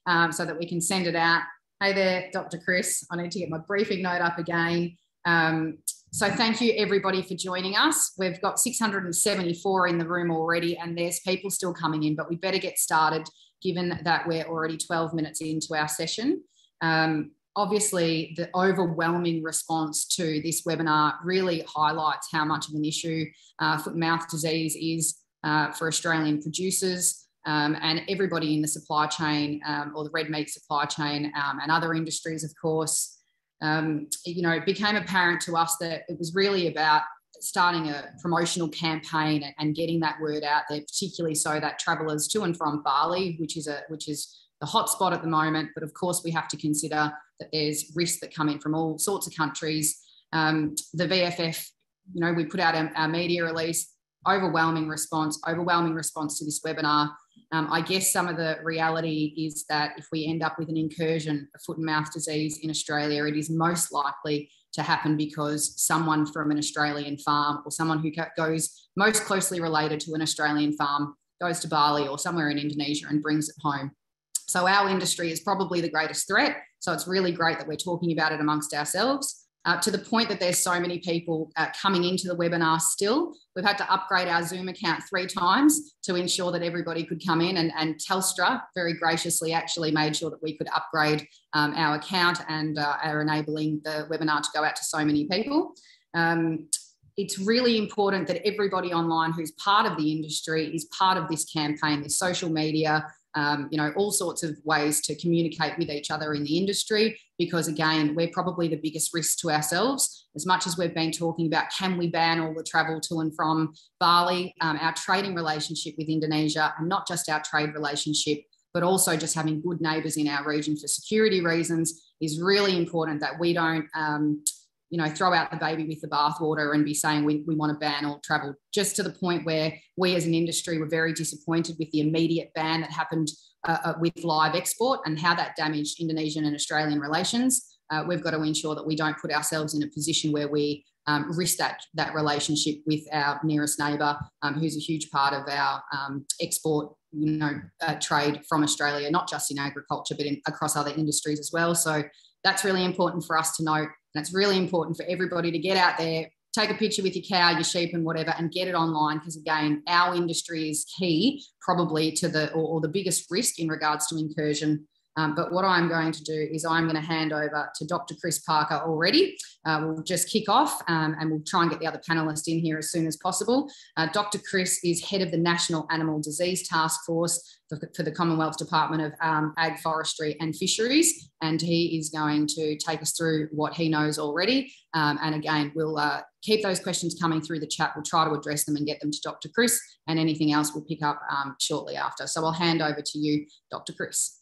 so that we can send it out. Hey there, Dr. Chris. I need to get my briefing note up again. So thank you, everybody, for joining us. We've got 674 in the room already, and there's people still coming in, but we better get started given that we're already 12 minutes into our session. Obviously, the overwhelming response to this webinar really highlights how much of an issue foot and mouth disease is for Australian producers and everybody in the supply chain or the red meat supply chain and other industries, of course. You know, it became apparent to us that it was really about starting a promotional campaign and getting that word out there, particularly so that travellers to and from Bali, which is the hot spot at the moment, but of course we have to consider that there's risks that come in from all sorts of countries. The VFF, you know, we put out our media release, overwhelming response to this webinar. I guess some of the reality is that if we end up with an incursion of foot and mouth disease in Australia, it is most likely to happen because someone from an Australian farm or someone who goes most closely related to an Australian farm goes to Bali or somewhere in Indonesia and brings it home. So our industry is probably the greatest threat. So it's really great that we're talking about it amongst ourselves. To the point that there's so many people coming into the webinar still. We've had to upgrade our Zoom account 3 times to ensure that everybody could come in, and Telstra very graciously actually made sure that we could upgrade our account and are enabling the webinar to go out to so many people. It's really important that everybody online who's part of the industry is part of this campaign. There's social media, you know, all sorts of ways to communicate with each other in the industry, because again, we're probably the biggest risk to ourselves. As much as we've been talking about, can we ban all the travel to and from Bali, our trading relationship with Indonesia, and not just our trade relationship, but also just having good neighbours in our region for security reasons is really important, that we don't, you know, throw out the baby with the bathwater and be saying we want to ban all travel, just to the point where we as an industry were very disappointed with the immediate ban that happened with live export and how that damaged Indonesian and Australian relations. We've got to ensure that we don't put ourselves in a position where we risk that relationship with our nearest neighbour, who's a huge part of our export, you know, trade from Australia, not just in agriculture, but across other industries as well. So that's really important for us to note. And it's really important for everybody to get out there, take a picture with your cow, your sheep and whatever, and get it online, because again, our industry is key probably to the biggest risk in regards to incursion. But what I'm going to do is I'm going to hand over to Dr. Chris Parker already. We'll just kick off and we'll try and get the other panellists in here as soon as possible. Dr. Chris is head of the National Animal Disease Task Force for the Commonwealth Department of Ag, Forestry and Fisheries, and he is going to take us through what he knows already. And again, we'll keep those questions coming through the chat. We'll try to address them and get them to Dr. Chris, and anything else we'll pick up shortly after. So I'll hand over to you, Dr. Chris.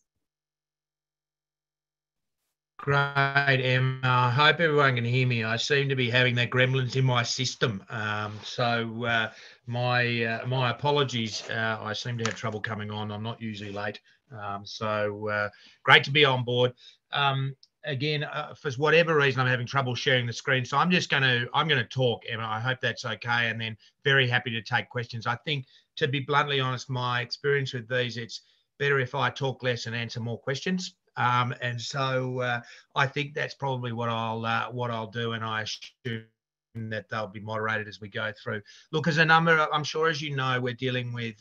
Great, Emma. I hope everyone can hear me. I seem to be having that gremlins in my system. My apologies. I seem to have trouble coming on. I'm not usually late. Great to be on board. Again, for whatever reason, I'm having trouble sharing the screen. So I'm going to talk, Emma. I hope that's okay. And then very happy to take questions. I think, to be bluntly honest, my experience with these, it's better if I talk less and answer more questions. I think that's probably what I'll do, and I assume that they'll be moderated as we go through. Look, as a number, I'm sure, as you know, we're dealing with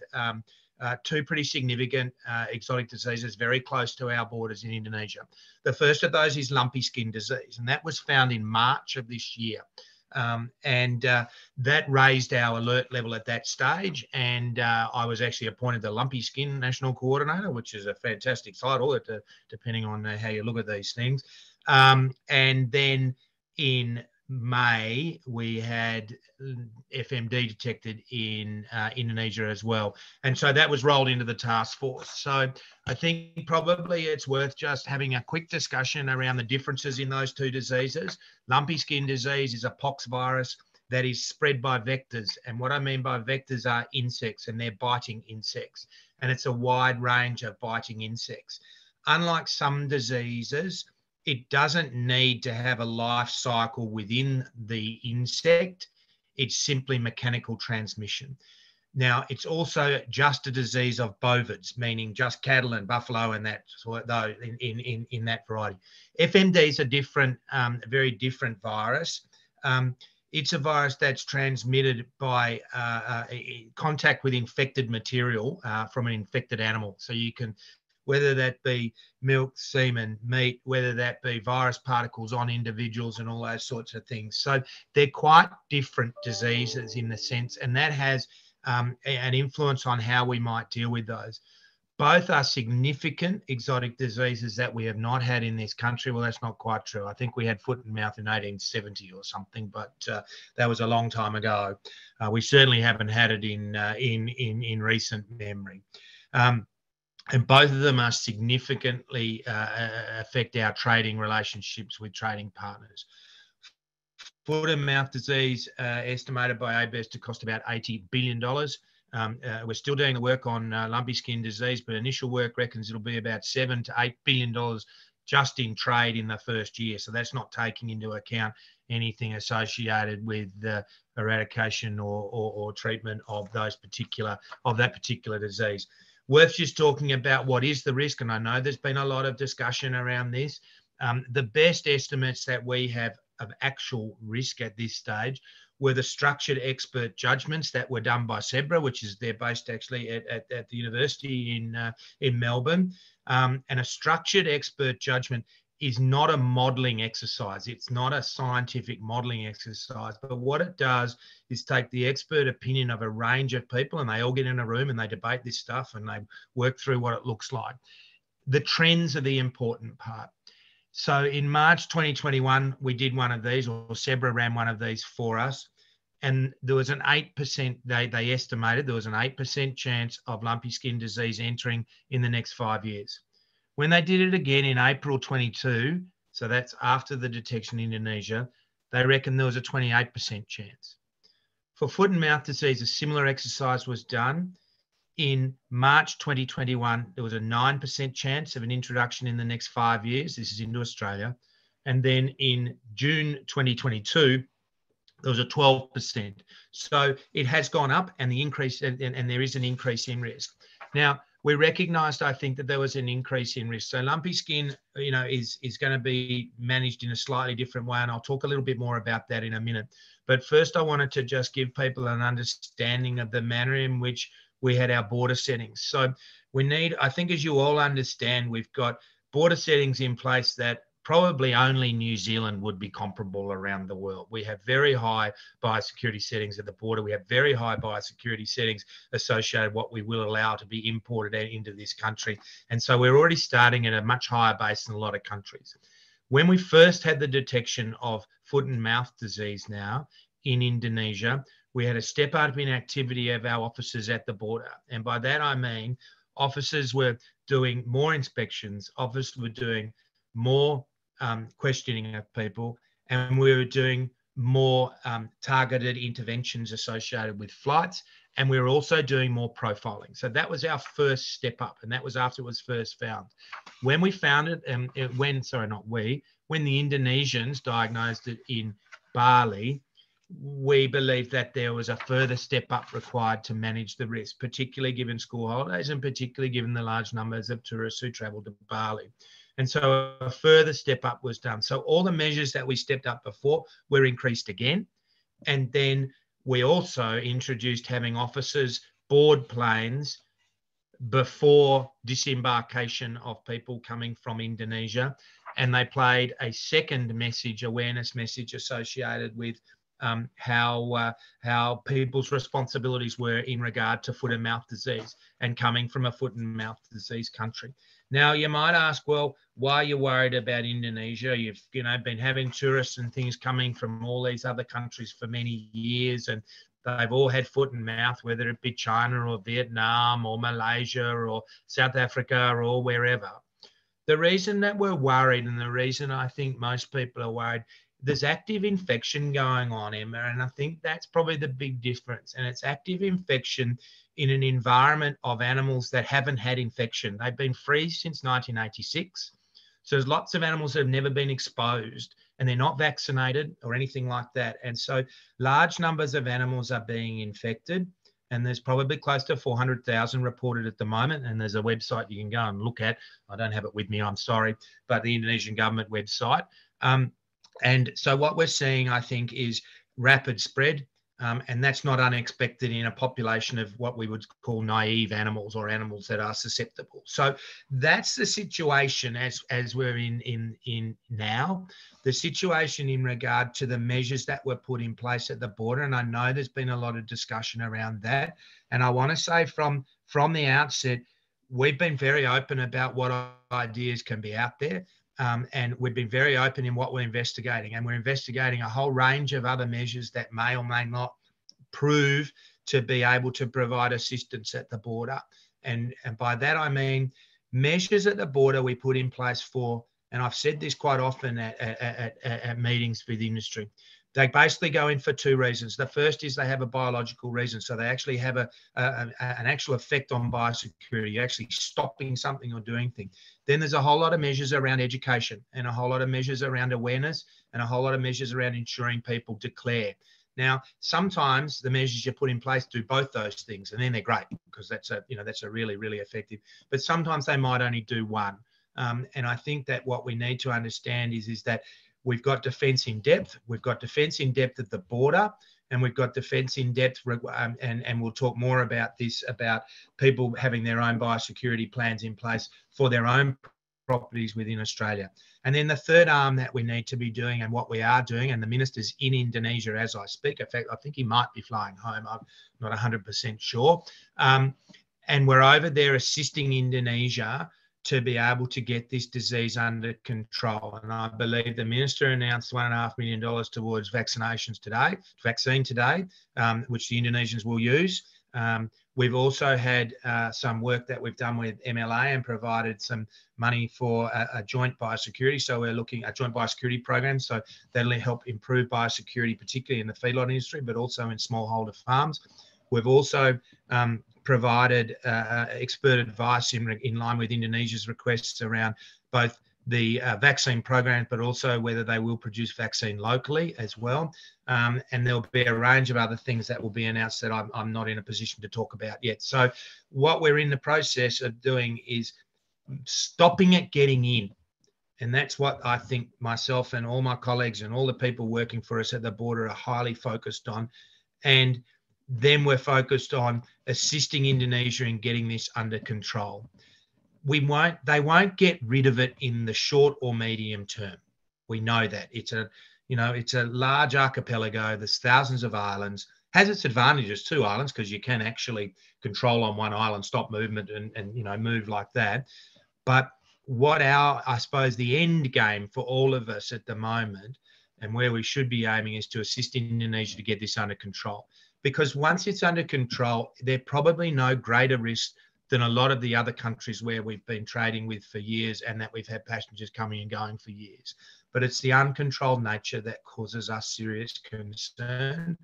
2 pretty significant exotic diseases very close to our borders in Indonesia. The first of those is lumpy skin disease, and that was found in March of this year. That raised our alert level at that stage, and I was actually appointed the Lumpy Skin National Coordinator, which is a fantastic title, depending on how you look at these things. And then in May, we had FMD detected in Indonesia as well. And so that was rolled into the task force. So I think probably it's worth just having a quick discussion around the differences in those 2 diseases. Lumpy skin disease is a pox virus that is spread by vectors. And what I mean by vectors are insects, and they're biting insects. And it's a wide range of biting insects. Unlike some diseases, it doesn't need to have a life cycle within the insect. It's simply mechanical transmission. Now, it's also just a disease of bovids, meaning just cattle and buffalo and that sort of, in that variety. FMD is a different, very different virus. It's a virus that's transmitted by contact with infected material from an infected animal. So you can, whether that be milk, semen, meat, whether that be virus particles on individuals and all those sorts of things. So they're quite different diseases in the sense, and that has an influence on how we might deal with those. Both are significant exotic diseases that we have not had in this country. Well, that's not quite true. I think we had foot and mouth in 1870 or something, but that was a long time ago. We certainly haven't had it in recent memory. And both of them are significantly affect our trading relationships with trading partners. Foot and mouth disease estimated by ABS to cost about $80 billion. We're still doing the work on lumpy skin disease, but initial work reckons it'll be about $7 to $8 billion just in trade in the first year. So that's not taking into account anything associated with the eradication or treatment of that particular disease. Worth just talking about what is the risk, and I know there's been a lot of discussion around this. The best estimates that we have of actual risk at this stage were the structured expert judgments that were done by SEBRA, which is they're based actually at the university in Melbourne. And a structured expert judgment is not a modelling exercise. It's not a scientific modelling exercise, but what it does is take the expert opinion of a range of people, and they all get in a room and they debate this stuff and they work through what it looks like. The trends are the important part. So in March 2021, we did one of these, or SEBRA ran one of these for us, and there was an 8%, they estimated there was an 8% chance of lumpy skin disease entering in the next 5 years. When they did it again in April 22, so that's after the detection in Indonesia, they reckon there was a 28% chance. For foot and mouth disease, a similar exercise was done. In March 2021, there was a 9% chance of an introduction in the next 5 years. This is into Australia. And then in June 2022, there was a 12%. So it has gone up, and the increase, and there is an increase in risk. Now, we recognised, I think, that there was an increase in risk. So lumpy skin, is going to be managed in a slightly different way, and I'll talk a little bit more about that in a minute. But first, I wanted to just give people an understanding of the manner in which we had our border settings. So we need, I think, as you all understand, we've got border settings in place that probably only New Zealand would be comparable around the world. We have very high biosecurity settings at the border. We have very high biosecurity settings associated with what we will allow to be imported into this country. And so we're already starting at a much higher base than a lot of countries. When we first had the detection of foot and mouth disease now in Indonesia, we had a step up in activity of our officers at the border. And by that, I mean officers were doing more inspections, officers were doing more questioning of people, and we were doing more targeted interventions associated with flights, and we were also doing more profiling. So that was our first step up, and that was after it was first found. When we found it, when the Indonesians diagnosed it in Bali, we believe that there was a further step up required to manage the risk, particularly given school holidays and particularly given the large numbers of tourists who travelled to Bali. And so a further step up was done. So all the measures that we stepped up before were increased again. And then we also introduced having officers board planes before disembarkation of people coming from Indonesia. And they played a second awareness message associated with how people's responsibilities were in regard to foot and mouth disease and coming from a foot and mouth disease country. Now, you might ask, well, why are you worried about Indonesia? You've been having tourists and things coming from all these other countries for many years, and they've all had foot and mouth, whether it be China or Vietnam or Malaysia or South Africa or wherever. The reason that we're worried, and the reason I think most people are worried, there's active infection going on, Emma, and I think that's probably the big difference. And it's active infection in an environment of animals that haven't had infection. They've been free since 1986. So there's lots of animals that have never been exposed, and they're not vaccinated or anything like that. And so large numbers of animals are being infected. and there's probably close to 400,000 reported at the moment. And there's a website you can go and look at. I don't have it with me, I'm sorry, but the Indonesian government website. And so what we're seeing, I think, is rapid spread. And that's not unexpected in a population of what we would call naive animals, or animals that are susceptible. So that's the situation as we're in now. The situation in regard to the measures that were put in place at the border, and I know there's been a lot of discussion around that. And I want to say from the outset, we've been very open about what ideas can be out there. And we've been very open in what we're investigating, and we're investigating a whole range of other measures that may or may not prove to be able to provide assistance at the border. And by that, I mean measures at the border we put in place for, and I've said this quite often at meetings with industry, they basically go in for two reasons. The first is they have a biological reason. So they actually have an actual effect on biosecurity, actually stopping something or doing things. Then there's a whole lot of measures around education, and a whole lot of measures around awareness, and a whole lot of measures around ensuring people declare. Now, sometimes the measures you put in place do both those things, and then they're great, because that's a really, really effective. But sometimes they might only do one. And I think that what we need to understand is that we've got defence in depth. We've got defence in depth at the border, and we've got defence in depth, and we'll talk more about this, about people having their own biosecurity plans in place for their own properties within Australia. And then the third arm that we need to be doing, and what we are doing, and the minister's in Indonesia as I speak. In fact, I think he might be flying home. I'm not 100% sure. And we're over there assisting Indonesia to be able to get this disease under control. And I believe the minister announced $1.5 million towards vaccine today, which the Indonesians will use. We've also had some work that we've done with MLA and provided some money for a joint biosecurity. So we're looking at a joint biosecurity program. So that'll help improve biosecurity, particularly in the feedlot industry, but also in smallholder farms. We've also provided expert advice in line with Indonesia's requests around both the vaccine program, but also whether they will produce vaccine locally as well. And there'll be a range of other things that will be announced that I'm not in a position to talk about yet. So what we're in the process of doing is stopping it getting in. And that's what I think myself and all my colleagues and all the people working for us at the border are highly focused on. And then we're focused on assisting Indonesia in getting this under control. They won't get rid of it in the short or medium term. We know that. It's a large archipelago. There's thousands of islands. Has its advantages too, islands, because you can actually control on one island, stop movement and move like that. But I suppose the end game for all of us at the moment, and where we should be aiming, is to assist Indonesia to get this under control. Because once it's under control, there's probably no greater risk than a lot of the other countries where we've been trading with for years and that we've had passengers coming and going for years. But it's the uncontrolled nature that causes us serious concern.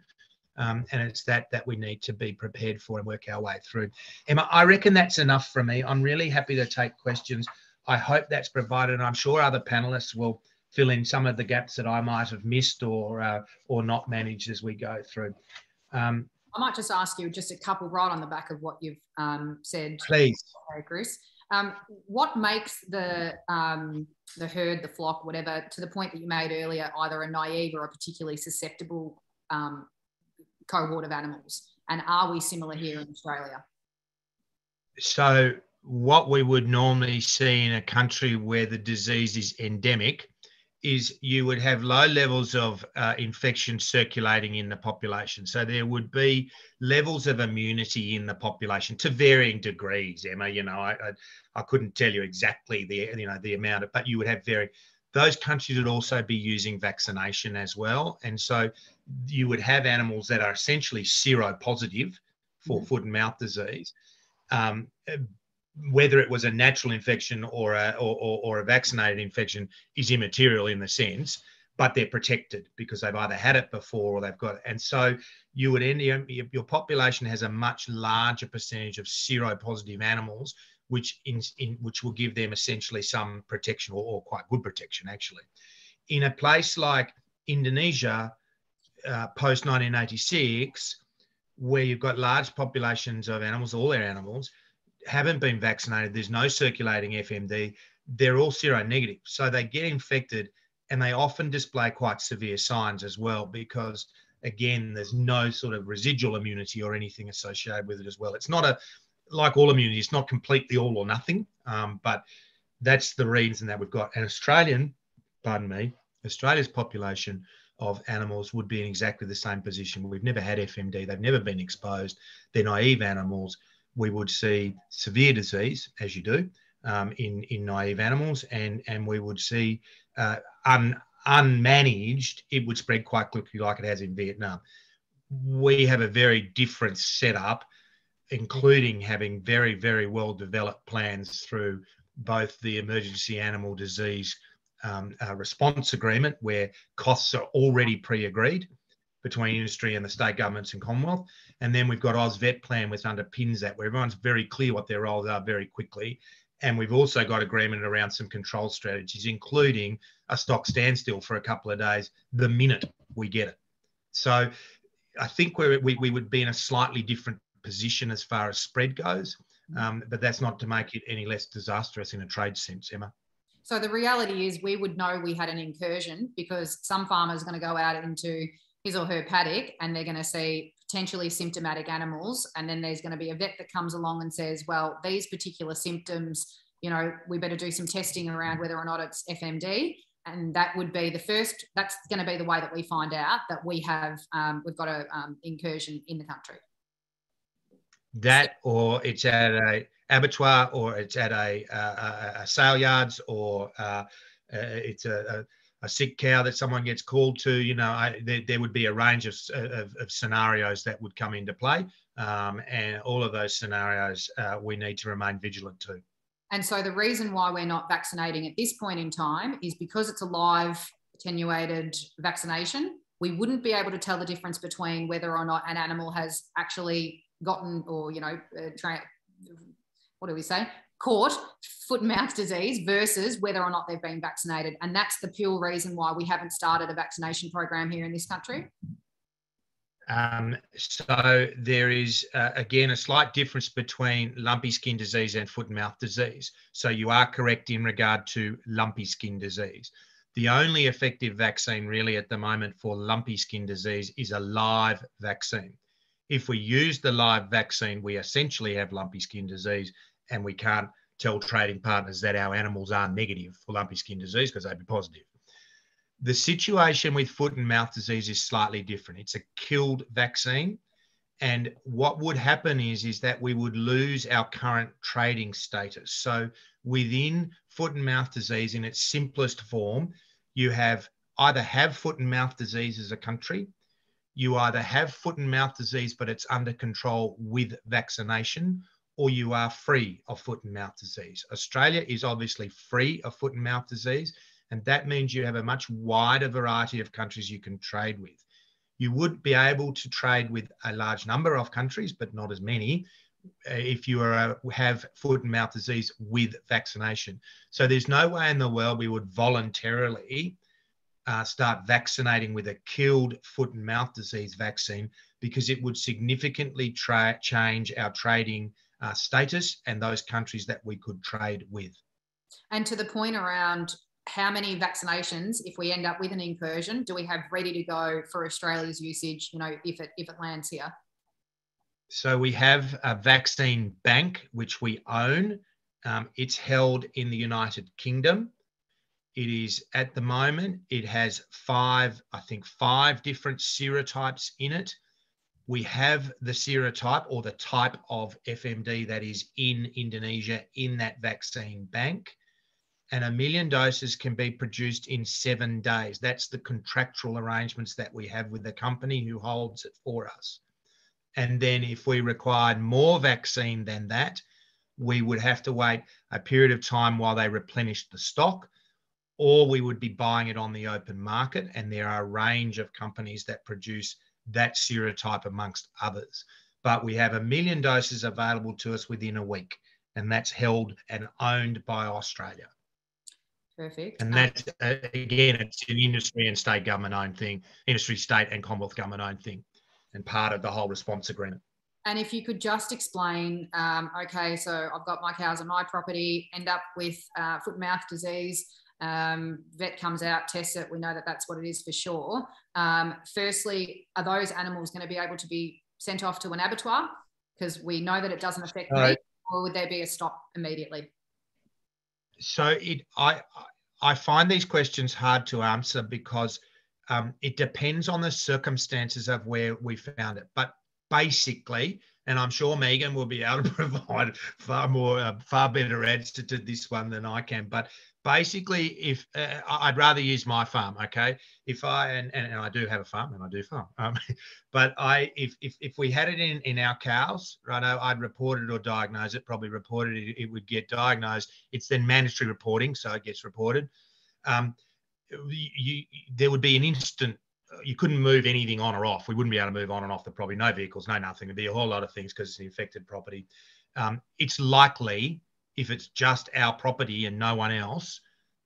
And it's that we need to be prepared for and work our way through. Emma, I reckon that's enough from me. I'm really happy to take questions. I hope that's provided, and I'm sure other panelists will fill in some of the gaps that I might have missed or not managed as we go through. I might just ask you just a couple right on the back of what you've said. Please. Okay, Chris. What makes the herd, the flock, whatever, to the point that you made earlier, either a naive or a particularly susceptible cohort of animals? And are we similar here in Australia? So what we would normally see in a country where the disease is endemic is you would have low levels of infection circulating in the population. So there would be levels of immunity in the population to varying degrees, Emma. I couldn't tell you exactly the amount, but you would have those countries would also be using vaccination as well. And so you would have animals that are essentially seropositive for foot and mouth disease. Whether it was a natural infection or a vaccinated infection is immaterial in the sense, but they're protected because they've either had it before or they've got it. And so you would your population has a much larger percentage of seropositive animals, which will give them essentially some protection or quite good protection, actually. In a place like Indonesia, post 1986, where you've got large populations of animals, all their animals, haven't been vaccinated, there's no circulating FMD, they're all seronegative. So they get infected and they often display quite severe signs as well because, again, there's no sort of residual immunity or anything associated with it as well. It's not like all immunity, it's not completely all or nothing, but that's the reason that we've got an Australia's population of animals would be in exactly the same position. We've never had FMD, they've never been exposed, they're naive animals. We would see severe disease, as you do, in naive animals, and we would see unmanaged, it would spread quite quickly like it has in Vietnam. We have a very different setup, including having very, very well developed plans through both the Emergency Animal Disease Response Agreement, where costs are already pre-agreed between industry and the state governments and Commonwealth. And then we've got AusVet plan, which underpins that, where everyone's very clear what their roles are very quickly. And we've also got agreement around some control strategies, including a stock standstill for a couple of days the minute we get it. So I think we would be in a slightly different position as far as spread goes, but that's not to make it any less disastrous in a trade sense, Emma. So the reality is we would know we had an incursion because some farmer's going to go out into his or her paddock and they're going to see potentially symptomatic animals. And then there's going to be a vet that comes along and says, well, these particular symptoms, you know, we better do some testing around whether or not it's FMD. And that would be the first, that's going to be the way that we find out that we have, we've got an incursion in the country. That, or it's at a abattoir, or it's at a sale yards, or it's a sick cow that someone gets called to. You know, there would be a range of scenarios that would come into play, and all of those scenarios we need to remain vigilant to. And so the reason why we're not vaccinating at this point in time is because it's a live attenuated vaccination. We wouldn't be able to tell the difference between whether or not an animal has actually gotten, or, you know, caught foot and mouth disease versus whether or not they've been vaccinated. And that's the pure reason why we haven't started a vaccination program here in this country. So there is, again, a slight difference between lumpy skin disease and foot and mouth disease. So you are correct in regard to lumpy skin disease. The only effective vaccine really at the moment for lumpy skin disease is a live vaccine. If we use the live vaccine, we essentially have lumpy skin disease, and we can't tell trading partners that our animals are negative for lumpy skin disease because they'd be positive. The situation with foot and mouth disease is slightly different. It's a killed vaccine. And what would happen is that we would lose our current trading status. So within foot and mouth disease in its simplest form, you either have foot and mouth disease as a country, you either have foot and mouth disease, but it's under control with vaccination, or you are free of foot and mouth disease. Australia is obviously free of foot and mouth disease, and that means you have a much wider variety of countries you can trade with. You would be able to trade with a large number of countries, but not as many, if you have foot and mouth disease with vaccination. So there's no way in the world we would voluntarily start vaccinating with a killed foot and mouth disease vaccine, because it would significantly change our trading status and those countries that we could trade with. And to the point around how many vaccinations, if we end up with an incursion, do we have ready to go for Australia's usage, you know, if it lands here? So we have a vaccine bank, which we own. It's held in the United Kingdom. It is, at the moment, it has five different serotypes in it. We have the serotype or the type of FMD that is in Indonesia in that vaccine bank. And 1 million doses can be produced in 7 days. That's the contractual arrangements that we have with the company who holds it for us. And then if we required more vaccine than that, we would have to wait a period of time while they replenish the stock, or we would be buying it on the open market. And there are a range of companies that produce that serotype amongst others. But we have 1 million doses available to us within a week, and that's held and owned by Australia. Perfect. And that's, again, it's an industry and state government owned thing, industry, state and Commonwealth government owned thing. and part of the whole response agreement. And if you could just explain, okay, so I've got my cows on my property, end up with foot and mouth disease, vet comes out, tests it, we know that that's what it is for sure. Firstly, are those animals going to be able to be sent off to an abattoir? Because we know that it doesn't affect meat, or would there be a stop immediately? So I find these questions hard to answer because it depends on the circumstances of where we found it. But basically, and I'm sure Megan will be able to provide far better answer to this one than I can. But basically, if I'd rather use my farm, okay? If I and I do have a farm, and I do farm, but if we had it in our cows, right? I'd report it or diagnose it. Probably reported it. It would get diagnosed. It's then mandatory reporting, so it gets reported. There would be an instant. You couldn't move anything on or off. We wouldn't be able to move on and off the property. No vehicles, no nothing. There'd be a whole lot of things because it's an infected property. It's likely if it's just our property and no one else,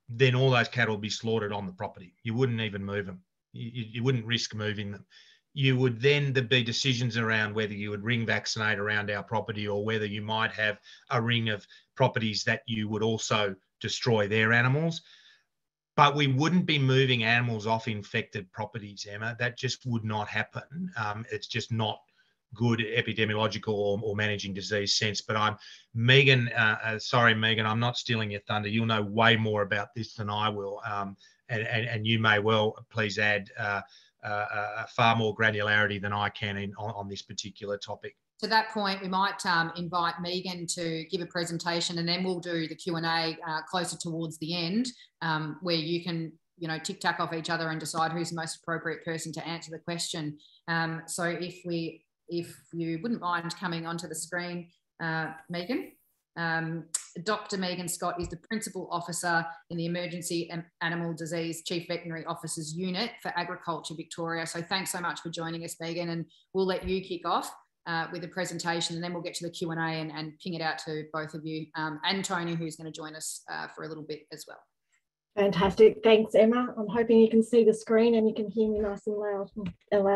then all those cattle would be slaughtered on the property. You wouldn't even move them. You wouldn't risk moving them. You would then there'd be decisions around whether you would ring vaccinate around our property or whether you might have a ring of properties that you would also destroy their animals. But we wouldn't be moving animals off infected properties, Emma. That just would not happen. It's just not good epidemiological or managing disease sense. But Megan, sorry, Megan, I'm not stealing your thunder. You'll know way more about this than I will. And you may well please add far more granularity than I can on this particular topic. To that point, we might invite Megan to give a presentation, and then we'll do the Q&A closer towards the end, where you can, tick-tack off each other and decide who's the most appropriate person to answer the question. So if you wouldn't mind coming onto the screen, Megan. Dr. Megan Scott is the Principal Officer in the Emergency Animal Disease Chief Veterinary Officers Unit for Agriculture Victoria. So thanks so much for joining us, Megan, and we'll let you kick off with the presentation, and then we'll get to the Q&A and ping it out to both of you, and Tony, who's going to join us for a little bit as well. Fantastic. Thanks, Emma. I'm hoping you can see the screen and you can hear me nice and loud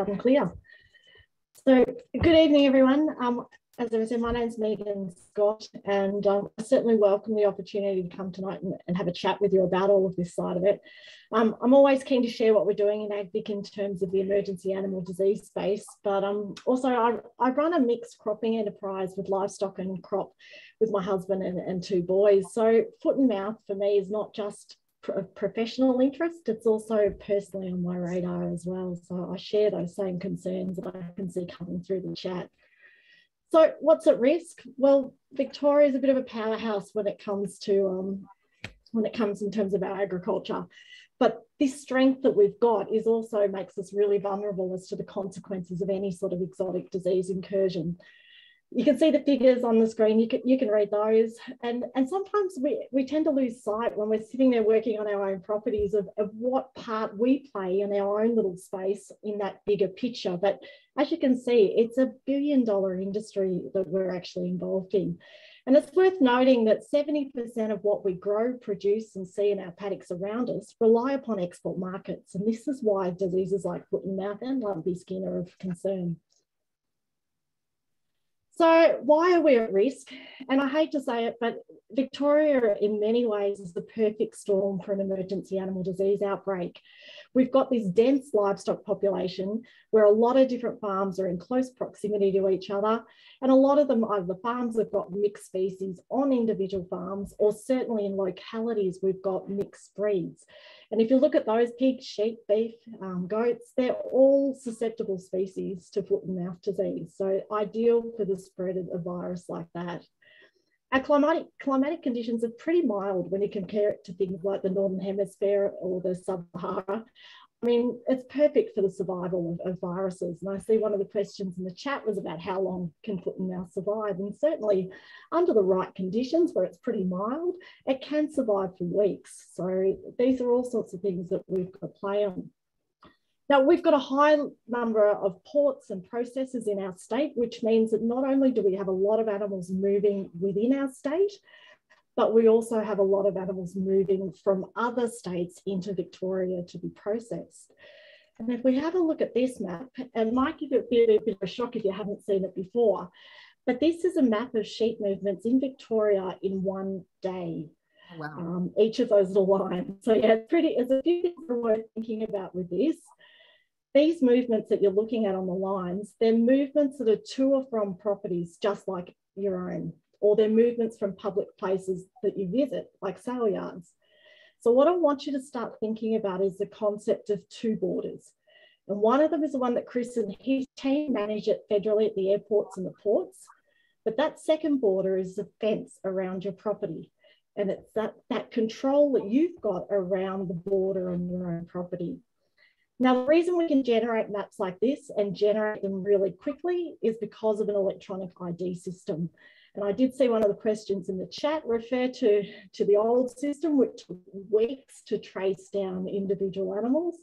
and clear. So good evening, everyone. As I said, my name's Megan Scott, and I certainly welcome the opportunity to come tonight and have a chat with you about all of this side of it. I'm always keen to share what we're doing in AgVic in terms of the emergency animal disease space, but also I run a mixed cropping enterprise with livestock and crop with my husband and two boys. So foot and mouth for me is not just a professional interest, it's also personally on my radar as well. So I share those same concerns that I can see coming through the chat. So what's at risk? Well, Victoria is a bit of a powerhouse when it comes in terms of our agriculture. But this strength that we've got also makes us really vulnerable as to the consequences of any sort of exotic disease incursion. You can see the figures on the screen, you can read those. And sometimes we tend to lose sight when we're sitting there working on our own properties of what part we play in our own little space in that bigger picture. But as you can see, it's a billion-dollar industry that we're actually involved in. And it's worth noting that 70% of what we grow, produce and see in our paddocks around us rely upon export markets. And this is why diseases like foot and mouth and lumpy skin are of concern. So why are we at risk? And I hate to say it, but Victoria in many ways is the perfect storm for an emergency animal disease outbreak. We've got this dense livestock population where a lot of different farms are in close proximity to each other. And a lot of them, either the farms have got mixed species on individual farms, or certainly in localities, we've got mixed breeds. And if you look at those pigs, sheep, beef, goats, they're all susceptible species to foot and mouth disease. So ideal for the spread of a virus like that. Our climatic conditions are pretty mild when you compare it to things like the Northern Hemisphere or the Sub-Sahara. I mean, it's perfect for the survival of viruses. And I see one of the questions in the chat was about how long can foot and mouth survive. And certainly under the right conditions where it's pretty mild, it can survive for weeks. So these are all sorts of things that we've got to play on. Now, we've got a high number of ports and processors in our state, which means that not only do we have a lot of animals moving within our state, but we also have a lot of animals moving from other states into Victoria to be processed. And if we have a look at this map, and might give it a bit of a shock if you haven't seen it before, but this is a map of sheep movements in Victoria in one day. Oh, wow. Each of those little lines. So yeah, it's a few things we're worth thinking about with this. These movements that you're looking at on the lines, they're movements that are to or from properties just like your own, or they're movements from public places that you visit, like sale yards. So what I want you to start thinking about is the concept of two borders. And one of them is the one that Chris and his team manage it federally at the airports and the ports. But that second border is the fence around your property. And it's that control that you've got around the border on your own property. Now, the reason we can generate maps like this and generate them really quickly is because of an electronic ID system. And I did see one of the questions in the chat refer to the old system, which took weeks to trace down individual animals.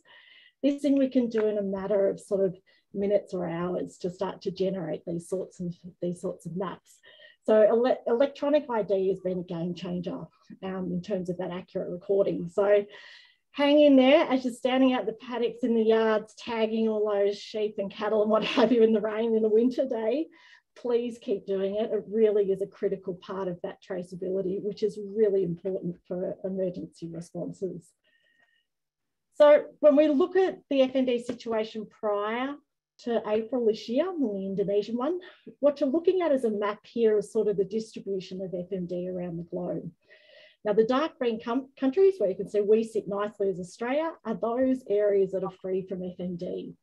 This thing we can do in a matter of sort of minutes or hours to start to generate these sorts of maps. So electronic ID has been a game changer in terms of that accurate recording. So hang in there as you're standing out the paddocks in the yards, tagging all those sheep and cattle and what have you in the rain in the winter day. Please keep doing it. It really is a critical part of that traceability, which is really important for emergency responses. So when we look at the FND situation prior to April this year, the Indonesian one, what you're looking at is a map here of sort of the distribution of FND around the globe. Now, the dark green countries where you can see we sit nicely as Australia are those areas that are free from FND.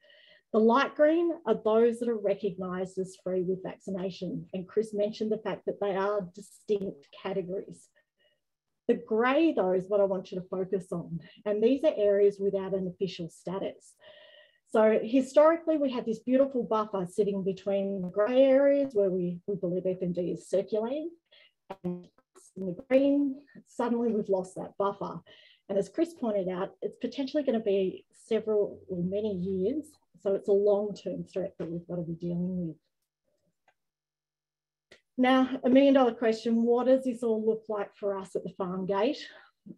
The light green are those that are recognised as free with vaccination. And Chris mentioned the fact that they are distinct categories. The grey, though, is what I want you to focus on. And these are areas without an official status. So historically, we had this beautiful buffer sitting between the grey areas where we believe FND is circulating, and in the green, suddenly we've lost that buffer. And as Chris pointed out, it's potentially going to be several or many years. So it's a long-term threat that we've got to be dealing with. Now, $1 million question, what does this all look like for us at the farm gate?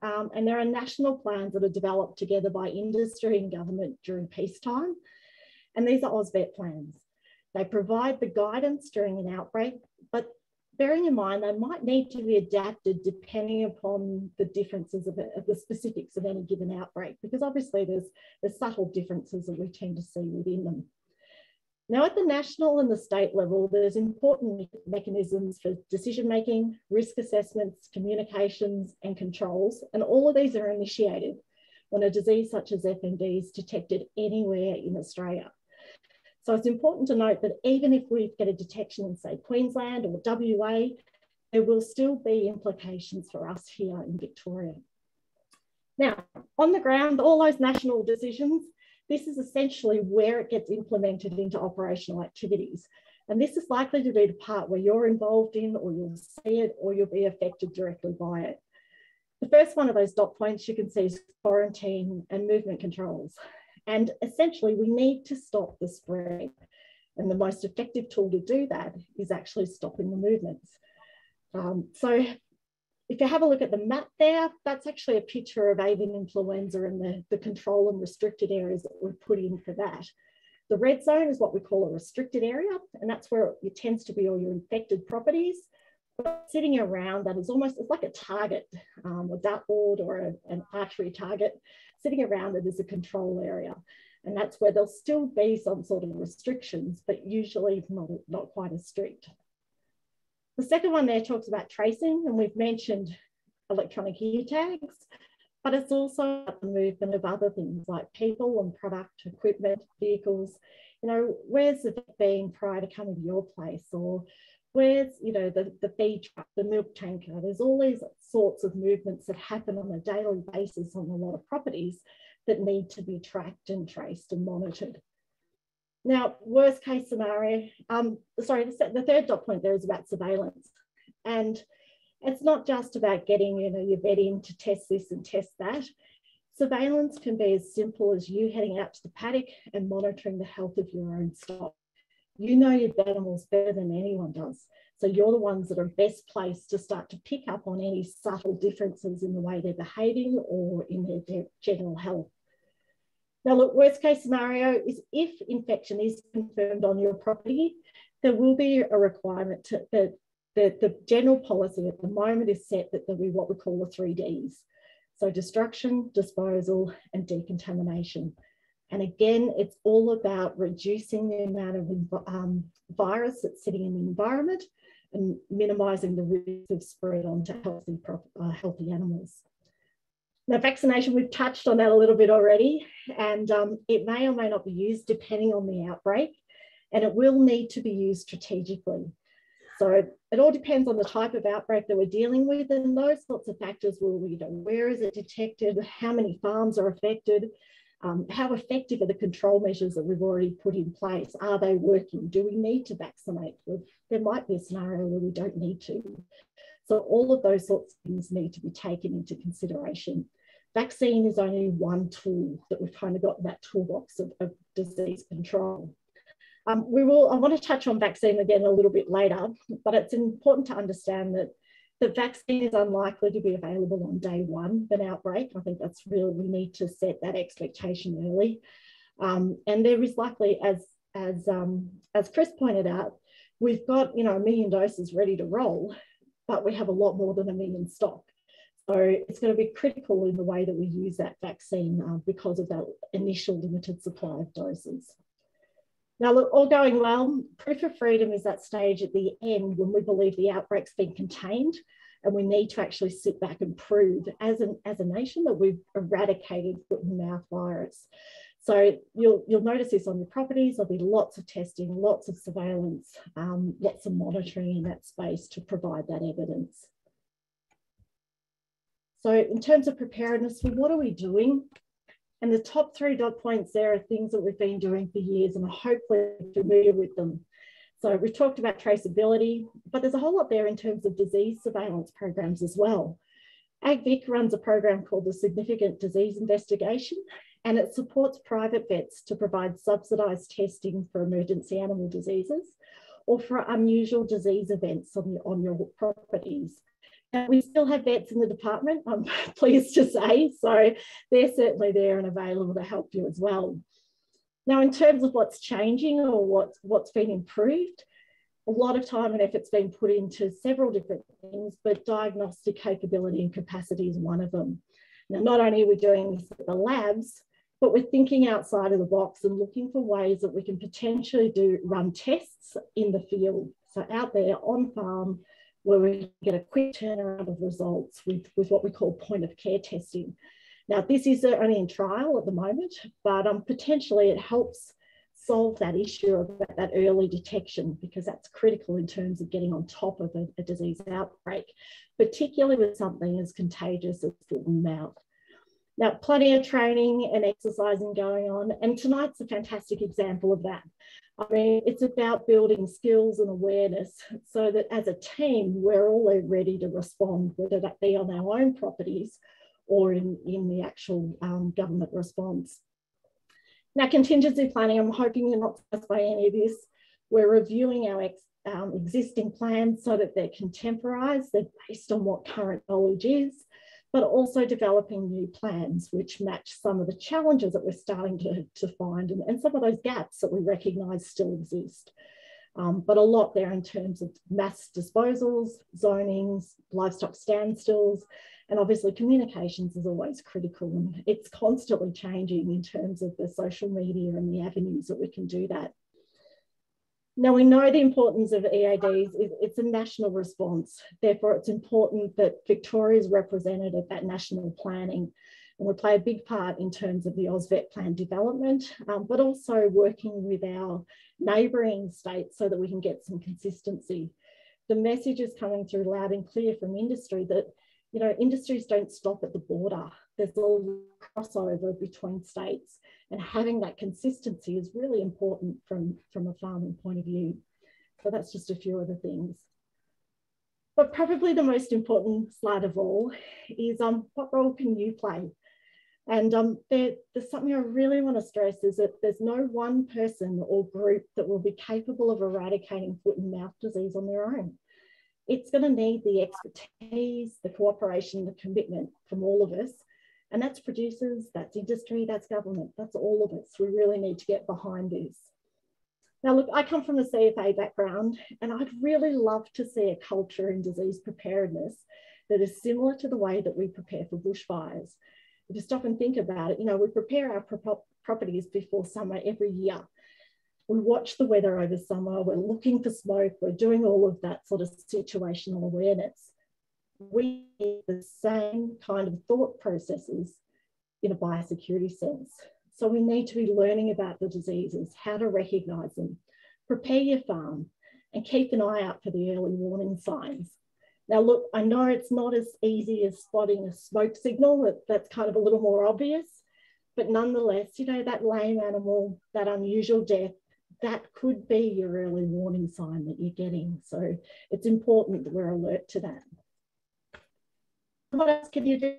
And there are national plans that are developed together by industry and government during peacetime. And these are AusVet plans. They provide the guidance during an outbreak, but bearing in mind, they might need to be adapted depending upon the differences of the specifics of any given outbreak, because obviously there's subtle differences that we tend to see within them. Now, at the national and the state level, there's important mechanisms for decision-making, risk assessments, communications, and controls, and all of these are initiated when a disease such as FND is detected anywhere in Australia. So it's important to note that even if we get a detection in, say, Queensland or WA, there will still be implications for us here in Victoria. Now, on the ground, all those national decisions, this is essentially where it gets implemented into operational activities. And this is likely to be the part where you're involved in, or you'll see it, or you'll be affected directly by it. The first one of those dot points you can see is quarantine and movement controls. And essentially, we need to stop the spread. And the most effective tool to do that is actually stopping the movements. So if you have a look at the map there, that's actually a picture of avian influenza and the control and restricted areas that we've put in for that. The red zone is what we call a restricted area, and that's where it tends to be all your infected properties. But sitting around that is almost, it's like a target, a dartboard or an archery target. Sitting around it is a control area. And that's where there'll still be some sort of restrictions, but usually not quite as strict. The second one there talks about tracing, and we've mentioned electronic ear tags, but it's also about the movement of other things like people and product, equipment, vehicles. You know, where's the vet been prior to coming to your place? Or where's, you know, the feed truck, the milk tanker? There's all these sorts of movements that happen on a daily basis on a lot of properties that need to be tracked and traced and monitored. Now, worst case scenario, the third dot point there is about surveillance. And it's not just about getting, you know, your vet in to test this and test that. Surveillance can be as simple as you heading out to the paddock and monitoring the health of your own stock. You know your animals better than anyone does. So you're the ones that are best placed to start to pick up on any subtle differences in the way they're behaving or in their general health. Now, look, worst case scenario is if infection is confirmed on your property, there will be a requirement that the general policy at the moment is set that there'll be what we call the 3 Ds. So destruction, disposal, and decontamination. And again, it's all about reducing the amount of virus that's sitting in the environment and minimising the risk of spread onto healthy animals. Now, vaccination, we've touched on that a little bit already, and it may or may not be used depending on the outbreak, and it will need to be used strategically. So it all depends on the type of outbreak that we're dealing with, and those sorts of factors will, where is it detected, how many farms are affected, how effective are the control measures that we've already put in place? Are they working? Do we need to vaccinate? Well, there might be a scenario where we don't need to. So all of those sorts of things need to be taken into consideration. Vaccine is only one tool that we've kind of got in that toolbox of disease control. I want to touch on vaccine again a little bit later, but it's important to understand that the vaccine is unlikely to be available on day one of an outbreak. I think that's really, we need to set that expectation early. And there is likely, as Chris pointed out, we've got 1 million doses ready to roll, but we have a lot more than 1 million stock. So it's going to be critical in the way that we use that vaccine because of that initial limited supply of doses. Now, look, all going well, proof of freedom is that stage at the end when we believe the outbreak's been contained and we need to actually sit back and prove as a nation that we've eradicated foot and mouth virus. So you'll notice this on your properties. There'll be lots of testing, lots of surveillance, lots of monitoring in that space to provide that evidence. So in terms of preparedness, well, what are we doing? And the top 3 dot points there are things that we've been doing for years and hopefully familiar with them. So we've talked about traceability, but there's a whole lot there in terms of disease surveillance programs as well. AgVic runs a program called the Significant Disease Investigation, and it supports private vets to provide subsidised testing for emergency animal diseases or for unusual disease events on your properties. Now, we still have vets in the department, I'm pleased to say, so they're certainly there and available to help you as well. Now, in terms of what's changing or what's been improved, a lot of time and effort's been put into several different things, but diagnostic capability and capacity is one of them. Now, not only are we doing this at the labs, but we're thinking outside of the box and looking for ways that we can potentially run tests in the field. So out there on farm, where we get a quick turnaround of results with what we call point of care testing. Now, this is only in trial at the moment, but potentially it helps solve that issue of that early detection, because that's critical in terms of getting on top of a disease outbreak, particularly with something as contagious as foot and mouth. Now, plenty of training and exercising going on, and tonight's a fantastic example of that. I mean, it's about building skills and awareness so that as a team, we're all ready to respond, whether that be on our own properties or in the actual government response. Now, contingency planning, I'm hoping you're not surprised by any of this. We're reviewing our existing plans so that they're contemporised, they're based on what current knowledge is, but also developing new plans which match some of the challenges that we're starting to find and some of those gaps that we recognise still exist. But a lot there in terms of mass disposals, zonings, livestock standstills, and obviously communications is always critical, and it's constantly changing in terms of the social media and the avenues that we can do that. Now, we know the importance of EADs. It's a national response. Therefore, it's important that Victoria is represented at that national planning. And we play a big part in terms of the AusVet plan development, but also working with our neighbouring states so that we can get some consistency. The message is coming through loud and clear from industry that, you know, industries don't stop at the border. There's a crossover between states, and having that consistency is really important from a farming point of view. So that's just a few other things. But probably the most important slide of all is what role can you play? And there's something I really want to stress is that there's no one person or group that will be capable of eradicating foot and mouth disease on their own. It's going to need the expertise, the cooperation, the commitment from all of us. And that's producers, that's industry, that's government, that's all of us. We really need to get behind this. Now, look, I come from a CFA background, and I'd really love to see a culture in disease preparedness that is similar to the way that we prepare for bushfires. If you stop and think about it, you know, we prepare our properties before summer every year. We watch the weather over summer, we're looking for smoke, we're doing all of that sort of situational awareness. We need the same kind of thought processes in a biosecurity sense. So we need to be learning about the diseases, how to recognise them, prepare your farm, and keep an eye out for the early warning signs. Now, look, I know it's not as easy as spotting a smoke signal. That's kind of a little more obvious, but nonetheless, you know, that lame animal, that unusual death, that could be your early warning sign that you're getting. So it's important that we're alert to that. What else can you do?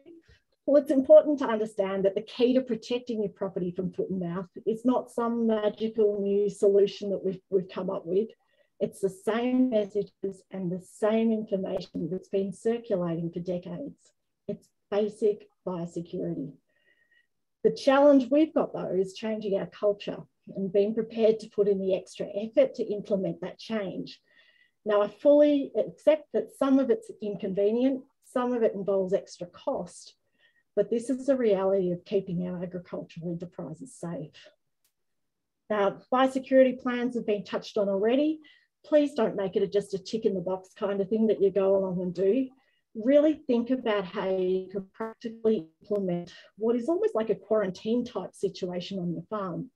Well, it's important to understand that the key to protecting your property from foot and mouth is not some magical new solution that we've come up with. It's the same messages and the same information that's been circulating for decades. It's basic biosecurity. The challenge we've got, though, is changing our culture and being prepared to put in the extra effort to implement that change. Now, I fully accept that some of it's inconvenient, some of it involves extra cost, but this is the reality of keeping our agricultural enterprises safe. Now, biosecurity plans have been touched on already. Please don't make it just a tick in the box kind of thing that you go along and do. Really think about how you can practically implement what is almost like a quarantine type situation on your farm.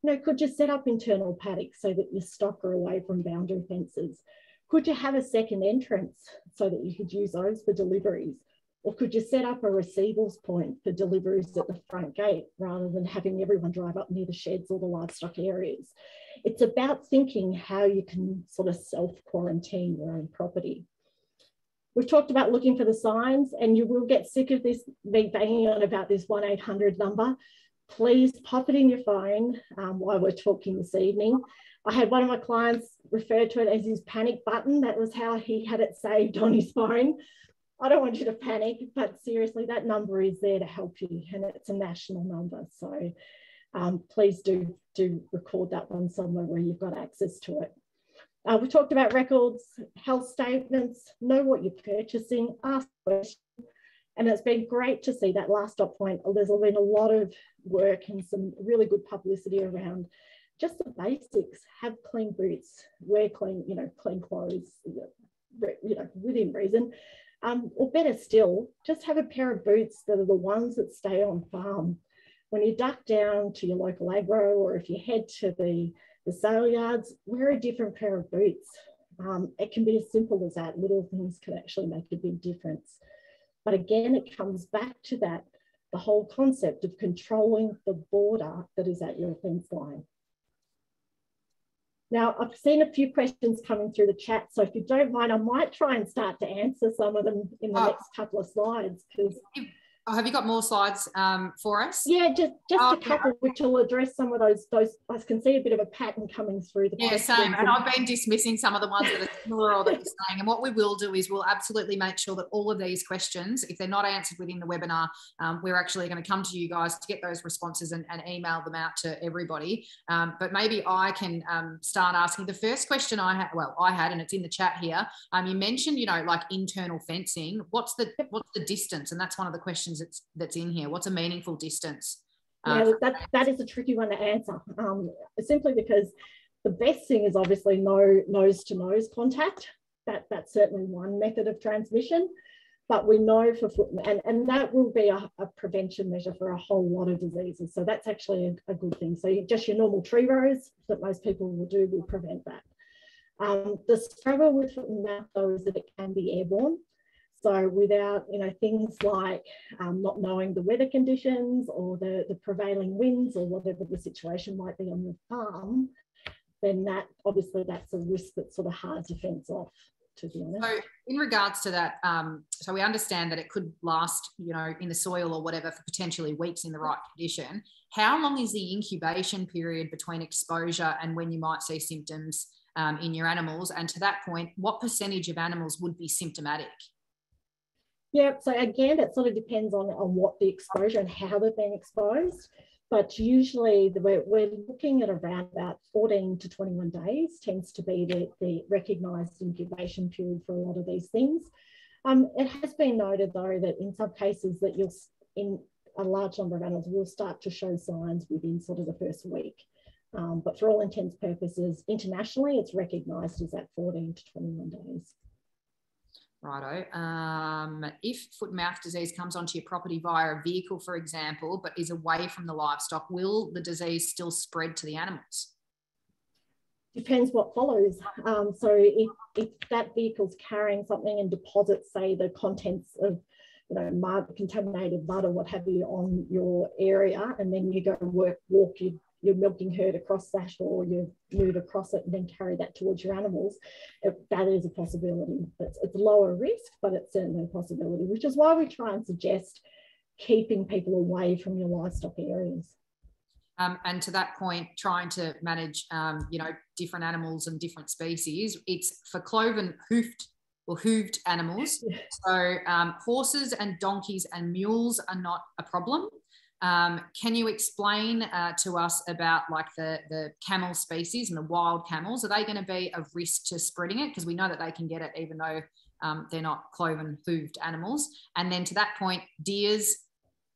You know, could you set up internal paddocks so that your stock are away from boundary fences? Could you have a second entrance so that you could use those for deliveries? Or could you set up a receivals point for deliveries at the front gate rather than having everyone drive up near the sheds or the livestock areas? It's about thinking how you can sort of self-quarantine your own property. We've talked about looking for the signs, and you will get sick of this, me banging on about this 1-800 number. Please pop it in your phone while we're talking this evening. I had one of my clients refer to it as his panic button. That was how he had it saved on his phone. I don't want you to panic, but seriously, that number is there to help you, and it's a national number. So please do record that one somewhere where you've got access to it. We talked about records, health statements, know what you're purchasing, ask questions. And it's been great to see that last dot point. There's been a lot of work and some really good publicity around just the basics. Have clean boots, wear clean, clean clothes, within reason. Or better still, just have a pair of boots that are the ones that stay on farm. When you duck down to your local agro, or if you head to the sale yards, wear a different pair of boots. It can be as simple as that. Little things can actually make a big difference. But again, it comes back to that, the whole concept of controlling the border that is at your fence line. Now, I've seen a few questions coming through the chat, so if you don't mind, I might try and start to answer some of them in the next couple of slides. Have you got more slides for us? Yeah, just a couple which will address some of those. I can see a bit of a pattern coming through the questions. Yeah, same. And I've been dismissing some of the ones that are similar or that you're saying. And what we will do is we'll absolutely make sure that all of these questions, if they're not answered within the webinar, we're actually going to come to you guys to get those responses and email them out to everybody. But maybe I can start asking. The first question I had, and it's in the chat here. You mentioned, like internal fencing. What's the distance? And that's one of the questions that's in here. What's a meaningful distance? Yeah, that is a tricky one to answer, simply because the best thing is obviously no nose-to-nose contact. That's certainly one method of transmission, but we know for foot and that will be a prevention measure for a whole lot of diseases. So that's actually a good thing. So just your normal tree rows that most people will do will prevent that. The struggle with foot and mouth, though, is that it can be airborne. So without, things like not knowing the weather conditions or the prevailing winds or whatever the situation might be on your farm, then that's a risk that's sort of hard to fence off, to be honest. So in regards to that, so we understand that it could last, in the soil or whatever for potentially weeks in the right condition. How long is the incubation period between exposure and when you might see symptoms in your animals? And to that point, what percentage of animals would be symptomatic? Yeah, so again, it sort of depends on what the exposure and how they've been exposed. But usually we're looking at around about 14 to 21 days tends to be the recognised incubation period for a lot of these things. It has been noted, though, that in some cases that in a large number of animals will start to show signs within sort of the first week. But for all intents and purposes, internationally, it's recognised as at 14 to 21 days. Righto. If foot and mouth disease comes onto your property via a vehicle, for example, but is away from the livestock, will the disease still spread to the animals? Depends what follows. So if that vehicle's carrying something and deposits, say, the contents of, you know, mud, contaminated mud or what have you on your area, and then you go and walk your milking herd across that, or you move across it and then carry that towards your animals, that is a possibility. It's lower risk, but it's certainly a possibility, which is why we try and suggest keeping people away from your livestock areas. And to that point, trying to manage, you know, different animals and different species, it's for cloven hooved animals. So horses and donkeys and mules are not a problem. Can you explain to us about like the camel species and the wild camels? Are they going to be a risk to spreading it? Because we know that they can get it even though they're not cloven hooved animals. And then to that point, deers,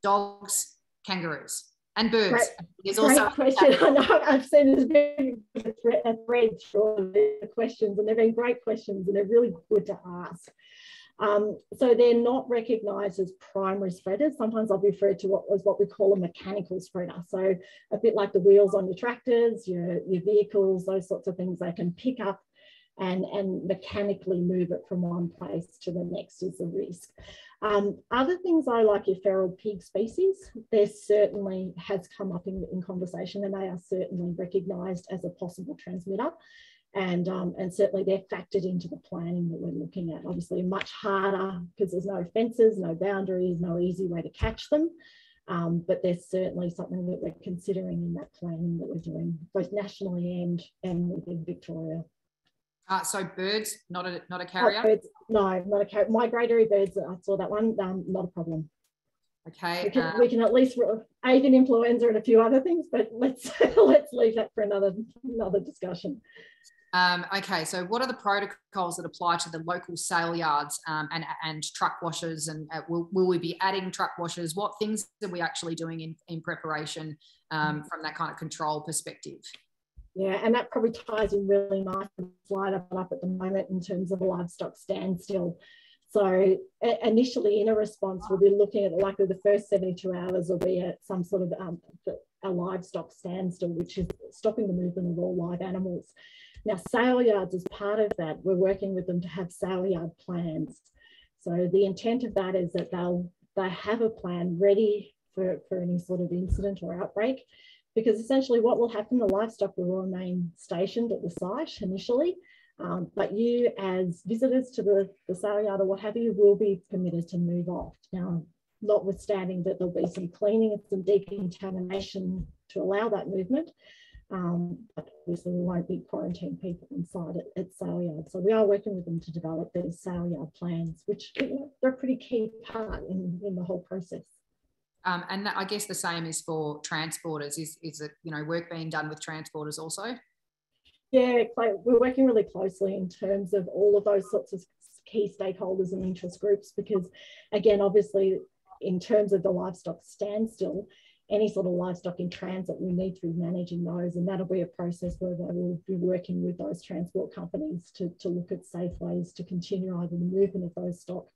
dogs, kangaroos and birds. There's also great question. I know I've seen there's been a thread through the questions, and they've been great questions and they're really good to ask. So they're not recognised as primary spreaders. Sometimes I'll refer to what we call a mechanical spreader. So a bit like the wheels on your tractors, your vehicles, those sorts of things, they can pick up and mechanically move it from one place to the next is the risk. Other things I like your feral pig species, there certainly has come up in conversation, and they are certainly recognised as a possible transmitter. And certainly they're factored into the planning that we're looking at. Obviously much harder because there's no fences, no boundaries, no easy way to catch them. But there's certainly something that we're considering in that planning that we're doing, both nationally and within Victoria. So birds, not a carrier? Birds, no, not a carrier. Migratory birds, I saw that one, not a problem. Okay. We can at least avian influenza and a few other things, but let's leave that for another discussion. Okay, so what are the protocols that apply to the local sale yards and truck washers? And will we be adding truck washers? What things are we actually doing in preparation from that kind of control perspective? Yeah, and that probably ties in really nice with the slide up at the moment in terms of a livestock standstill. So initially in a response, we'll be looking at likely the first 72 hours will be at some sort of a livestock standstill, which is stopping the movement of all live animals. Now, sale yards, as part of that, we're working with them to have sale yard plans. So the intent of that is that they have a plan ready for any sort of incident or outbreak, because essentially what will happen, the livestock will remain stationed at the site initially, but you as visitors to the sale yard or what have you will be permitted to move off. Now, notwithstanding that there'll be some cleaning and some decontamination to allow that movement, but obviously we won't be quarantining people inside at sale yard. So we are working with them to develop these sale yard plans, which, you know, they're a pretty key part in the whole process. And I guess the same is for transporters. Is it, you know, work being done with transporters also? Yeah, we're working really closely in terms of all of those sorts of key stakeholders and interest groups, because again, obviously in terms of the livestock standstill, any sort of livestock in transit, we need to be managing those, and that'll be a process where they will be working with those transport companies to look at safe ways to continue either the movement of those stock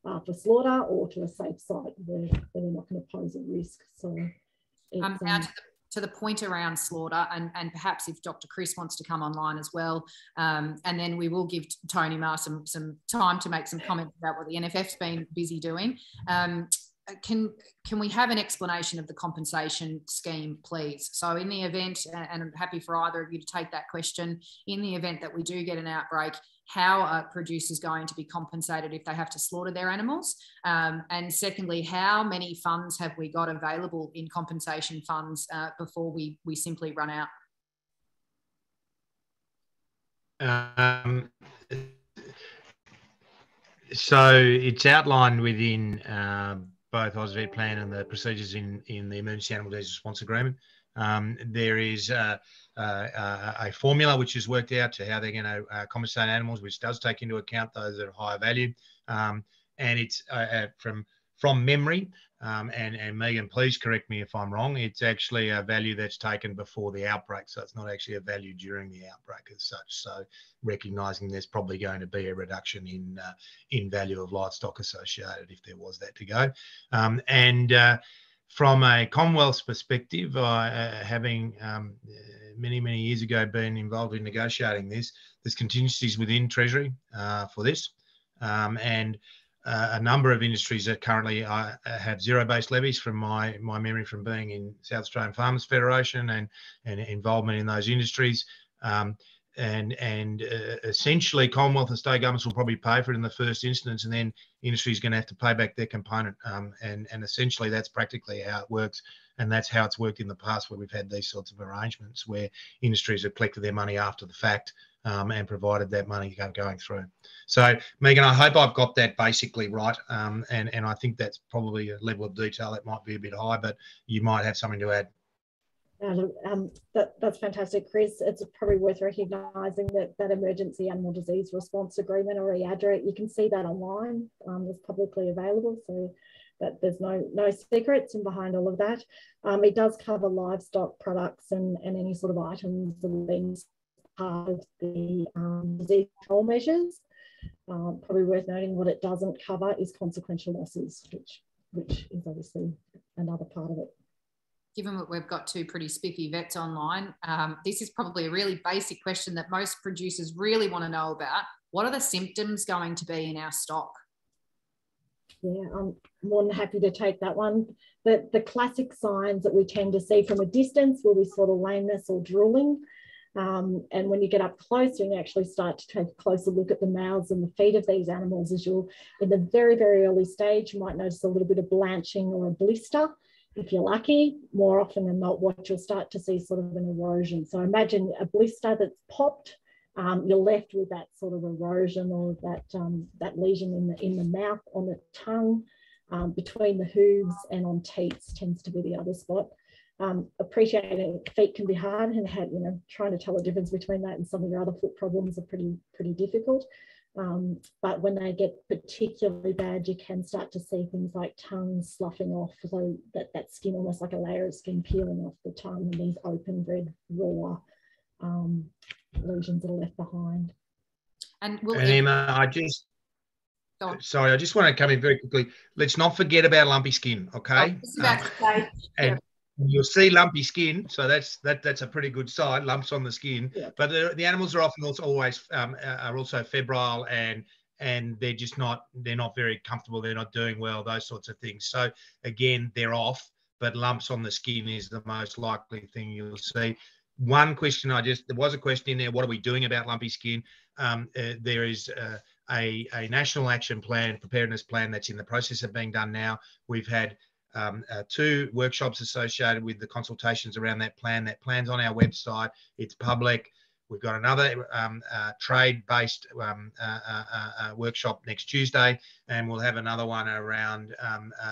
for slaughter or to a safe site where they're not going to pose a risk. So now to the point around slaughter, and perhaps if Dr. Chris wants to come online as well, and then we will give Tony Ma some time to make some comments about what the NFF's been busy doing. Can we have an explanation of the compensation scheme, please? So in the event, and I'm happy for either of you to take that question, in the event that we do get an outbreak, how are producers going to be compensated if they have to slaughter their animals? And secondly, how many funds have we got available in compensation funds before we simply run out? So it's outlined within both AusVet plan and the procedures in the Emergency Animal Disease Response Agreement. There is a formula which is worked out to how they're going to compensate animals, which does take into account those that are higher value. And it's from memory. And Megan, please correct me if I'm wrong. It's actually a value that's taken before the outbreak, so it's not actually a value during the outbreak as such. So recognising there's probably going to be a reduction in value of livestock associated if there was that to go. From a Commonwealth's perspective, having many years ago been involved in negotiating this, there's contingencies within Treasury for this, and a number of industries that currently have zero-based levies from my memory from being in South Australian Farmers Federation and involvement in those industries. Essentially Commonwealth and state governments will probably pay for it in the first instance, and then industry is going to have to pay back their component. And essentially that's practically how it works. And that's how it's worked in the past where we've had these sorts of arrangements where industries have collected their money after the fact and provided that money going through. So, Megan, I hope I've got that basically right. And I think that's probably a level of detail that might be a bit high, but you might have something to add. That's fantastic, Chris. It's probably worth recognising that Emergency Animal Disease Response Agreement, or EADRA, you can see that online. It's publicly available, so that there's no secrets in behind all of that. It does cover livestock products and any sort of items that have been part of the disease control measures. Probably worth noting what it doesn't cover is consequential losses, which is obviously another part of it. Given that we've got two pretty spiffy vets online, this is probably a really basic question that most producers really want to know about. What are the symptoms going to be in our stock? Yeah, I'm more than happy to take that one. The classic signs that we tend to see from a distance will be sort of lameness or drooling. And when you get up closer and you actually start to take a closer look at the mouths and the feet of these animals, as you'll, in the very, very early stage, you might notice a little bit of blanching or a blister. If you're lucky, more often than not, what you'll start to see sort of an erosion. So imagine a blister that's popped, you're left with that sort of erosion or that lesion in the mouth, on the tongue, between the hooves and on teats tends to be the other spot. Appreciating feet can be hard, and trying to tell the difference between that and some of your other foot problems are pretty difficult. But when they get particularly bad, you can start to see things like tongue sloughing off, so that skin, almost like a layer of skin peeling off the tongue, and these open red raw lesions that are left behind. And Emma, I just want to come in very quickly. Let's not forget about lumpy skin, okay? And you'll see lumpy skin, so that's a pretty good sign, lumps on the skin. Yeah. But the animals are often are also febrile, and they're not very comfortable, they're not doing well, those sorts of things. So again, they're off, but lumps on the skin is the most likely thing you'll see. One question there was a question in there, what are we doing about lumpy skin? There is a national action plan, preparedness plan, that's in the process of being done now. We've had 2 workshops associated with the consultations around that plan. That plan's on our website. It's public. We've got another trade-based workshop next Tuesday, and we'll have another one around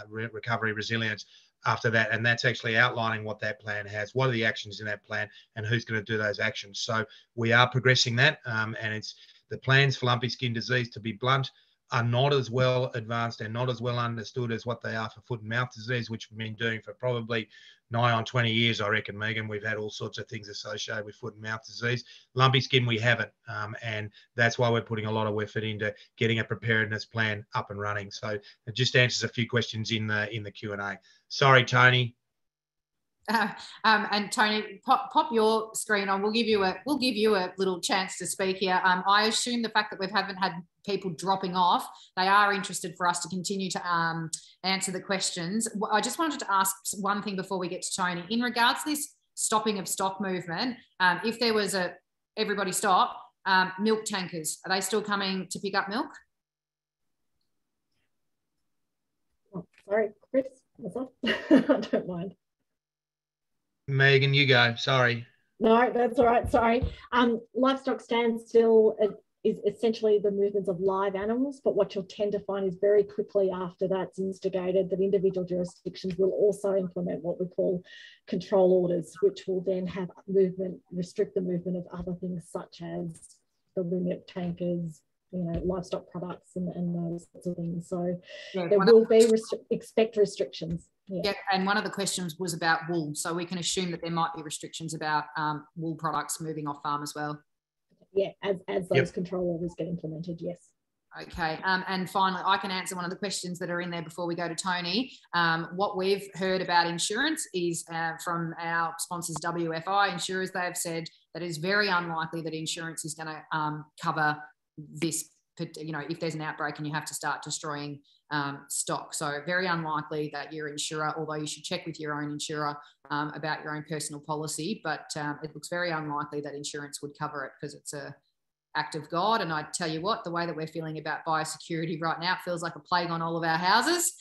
recovery resilience after that. And that's actually outlining what that plan has, what are the actions in that plan, and who's going to do those actions. So we are progressing that, and it's the plans for lumpy skin disease, to be blunt, are not as well advanced and not as well understood as what they are for foot and mouth disease, which we've been doing for probably nigh on 20 years, I reckon, Megan. We've had all sorts of things associated with foot and mouth disease. Lumpy skin, we haven't. And that's why we're putting a lot of effort into getting a preparedness plan up and running. So it just answers a few questions in the Q&A. Sorry, Tony. And Tony, pop your screen on. We'll give you a little chance to speak here. I assume the fact that we haven't had people dropping off, they are interested for us to continue to answer the questions. I just wanted to ask one thing before we get to Tony. In regards to this stopping of stock movement, if there was everybody stop, milk tankers, are they still coming to pick up milk? Oh, sorry, Chris, what's up? I don't mind. Megan, you go. Sorry. No, that's all right. Sorry. Livestock standstill, is essentially the movements of live animals, but what you'll tend to find is very quickly after that's instigated that individual jurisdictions will also implement what we call control orders, which will then have restrict the movement of other things such as the limit tankers, livestock products and those sorts of things. So there will be expect restrictions. Yeah, and one of the questions was about wool. So we can assume that there might be restrictions about wool products moving off farm as well. Yeah, as those control orders get implemented, yes. Okay, and finally, I can answer one of the questions that are in there before we go to Tony. What we've heard about insurance is from our sponsors, WFI insurers. They've said that it's very unlikely that insurance is going to cover this, if there's an outbreak and you have to start destroying stock. So very unlikely that your insurer, although you should check with your own insurer about your own personal policy, but it looks very unlikely that insurance would cover it because it's a act of God. And I tell you what, the way that we're feeling about biosecurity right now, it feels like a plague on all of our houses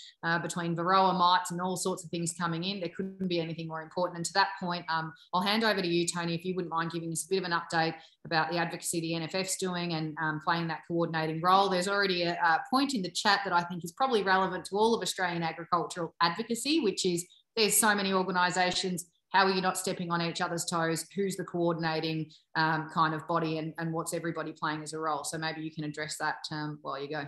between varroa mites and all sorts of things coming in. There couldn't be anything more important. And to that point, I'll hand over to you, Tony, if you wouldn't mind giving us a bit of an update about the advocacy the NFF's doing and playing that coordinating role. There's already a point in the chat that I think is probably relevant to all of Australian agricultural advocacy, which is there's so many organisations. How are you not stepping on each other's toes? Who's the coordinating kind of body and what's everybody playing as a role? So maybe you can address that while you go.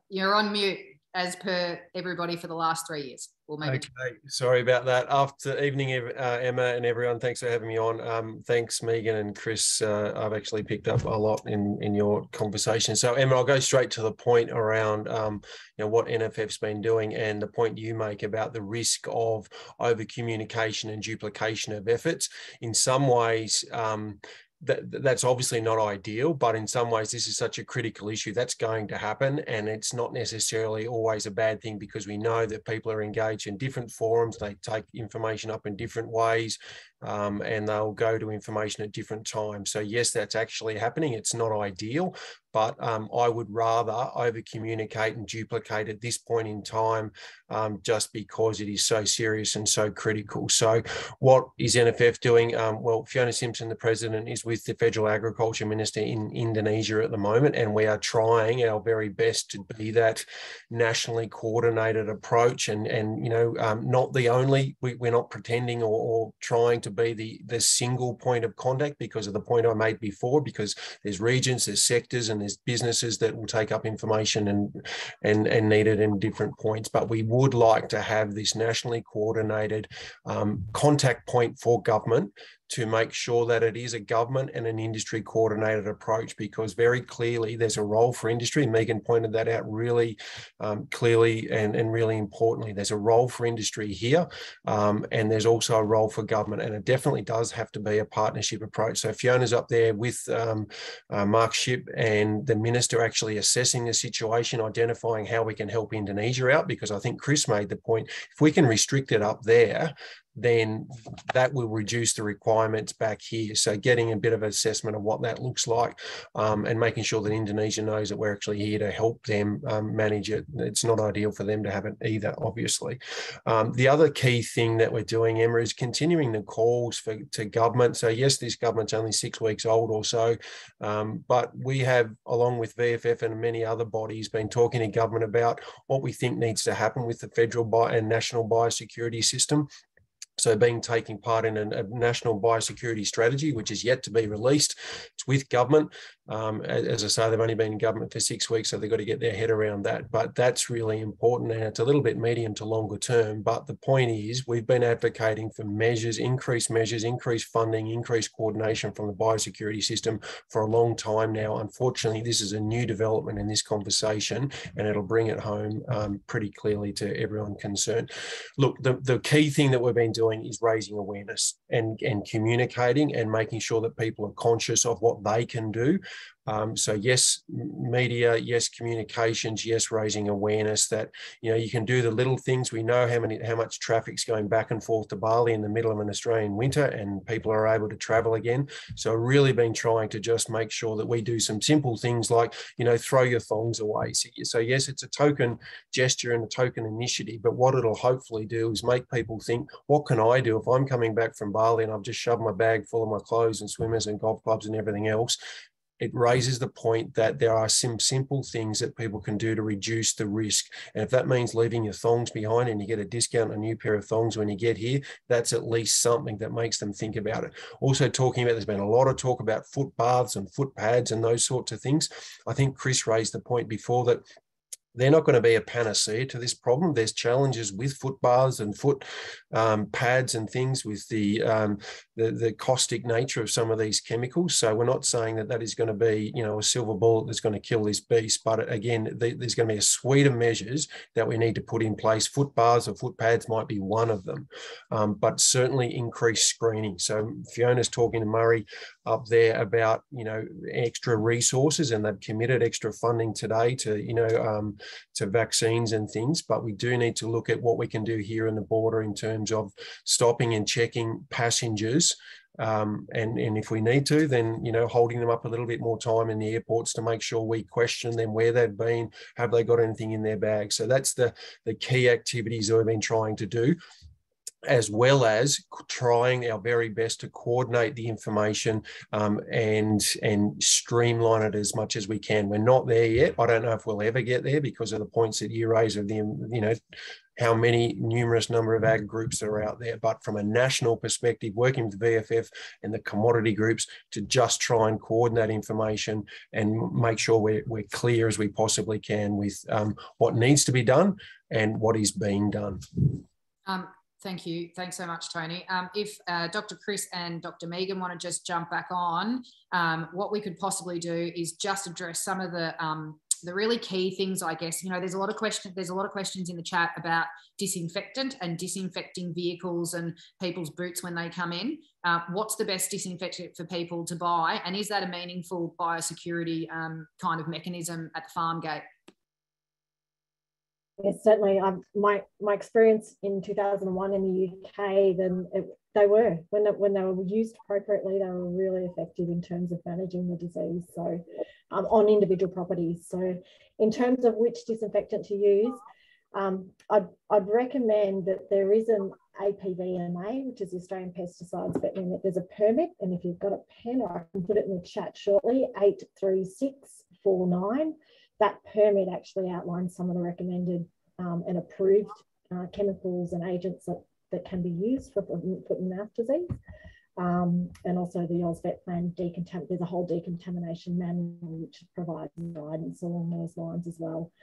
You're on mute as per everybody for the last 3 years. Or maybe okay, sorry about that. After evening, Emma and everyone, thanks for having me on. Thanks, Megan and Chris. I've actually picked up a lot in your conversation. So, Emma, I'll go straight to the point around what NFF's been doing and the point you make about the risk of over communication and duplication of efforts. In some ways, that's obviously not ideal, but in some ways this is such a critical issue that's going to happen, and it's not necessarily always a bad thing because we know that people are engaged in different forums, they take information up in different ways, and they'll go to information at different times. So yes, that's actually happening. It's not ideal, but I would rather over communicate and duplicate at this point in time just because it is so serious and so critical. So what is NFF doing? Well, Fiona Simpson, the president, is with the Federal Agriculture Minister in Indonesia at the moment, and we are trying our very best to be that nationally coordinated approach and not the only, we're not pretending or trying to be the single point of contact because of the point I made before, because there's regions, there's sectors, and there's businesses that will take up information and need it in different points. But we would like to have this nationally coordinated contact point for government to make sure that it is a government and an industry coordinated approach, because very clearly there's a role for industry. Megan pointed that out really clearly and really importantly. There's a role for industry here, and there's also a role for government, and it definitely does have to be a partnership approach. So Fiona's up there with Mark Shipp and the Minister actually assessing the situation, identifying how we can help Indonesia out, because I think Chris made the point, if we can restrict it up there, then that will reduce the requirements back here. So getting a bit of assessment of what that looks like and making sure that Indonesia knows that we're actually here to help them manage it. It's not ideal for them to have it either, obviously. The other key thing that we're doing, Emma, is continuing the calls to government. So yes, this government's only 6 weeks old or so, but we have, along with VFF and many other bodies, been talking to government about what we think needs to happen with the federal and national biosecurity system. So taking part in a national biosecurity strategy, which is yet to be released. It's with government. As I say, they've only been in government for 6 weeks, so they've got to get their head around that. But that's really important, and it's a little bit medium to longer term. But the point is, we've been advocating for measures, increased funding, increased coordination from the biosecurity system for a long time now. Unfortunately, this is a new development in this conversation, and it'll bring it home pretty clearly to everyone concerned. Look, the key thing that we've been doing is raising awareness and communicating and making sure that people are conscious of what they can do So yes, media, yes, communications, yes, raising awareness that, you know, you can do the little things. We know how much traffic's going back and forth to Bali in the middle of an Australian winter, and people are able to travel again. So really been trying to just make sure that we do some simple things like, you know, throw your thongs away. So yes, it's a token gesture and a token initiative, but what it'll hopefully do is make people think, what can I do if I'm coming back from Bali and I've just shoved my bag full of my clothes and swimmers and golf clubs and everything else? It raises the point that there are some simple things that people can do to reduce the risk. And if that means leaving your thongs behind and you get a discount on a new pair of thongs when you get here, that's at least something that makes them think about it. Also talking about, there's been a lot of talk about foot baths and foot pads and those sorts of things. I think Chris raised the point before that they're not going to be a panacea to this problem. There's challenges with foot baths and foot pads and things with the caustic nature of some of these chemicals. So we're not saying that that is going to be, you know, a silver bullet that's going to kill this beast. But again, there's going to be a suite of measures that we need to put in place. Foot baths or foot pads might be one of them, but certainly increased screening. So Fiona's talking to Murray up there about, you know, extra resources, and they've committed extra funding today to, you know, to vaccines and things, but we do need to look at what we can do here in the border in terms of stopping and checking passengers. And if we need to, then, you know, holding them up a little bit more time in the airports to make sure we question them, where they've been, have they got anything in their bag. So that's the key activities that we've been trying to do, as well as trying our very best to coordinate the information and streamline it as much as we can. We're not there yet. I don't know if we'll ever get there because of the points that you raise of the, you know, how many numerous number of ag groups are out there. But from a national perspective, working with VFF and the commodity groups to just try and coordinate information and make sure we're clear as we possibly can with what needs to be done and what is being done. Thank you. Thanks so much, Tony. If Dr. Chris and Dr. Megan want to just jump back on, what we could possibly do is just address some of the really key things, I guess. You know, there's a lot of questions in the chat about disinfectant and disinfecting vehicles and people's boots when they come in. What's the best disinfectant for people to buy? And is that a meaningful biosecurity kind of mechanism at the farm gate? Yes, certainly. My experience in 2001 in the UK, then they were, when they were used appropriately, they were really effective in terms of managing the disease. So on individual properties. So in terms of which disinfectant to use, I'd recommend that there is an APVMA, which is the Australian Pesticides, but there's a permit, and if you've got a pen, I can put it in the chat shortly, 83649. That permit actually outlines some of the recommended and approved chemicals and agents that can be used for foot and mouth disease. And also the AusVet plan, there's a whole decontamination manual which provides guidance along those lines as well.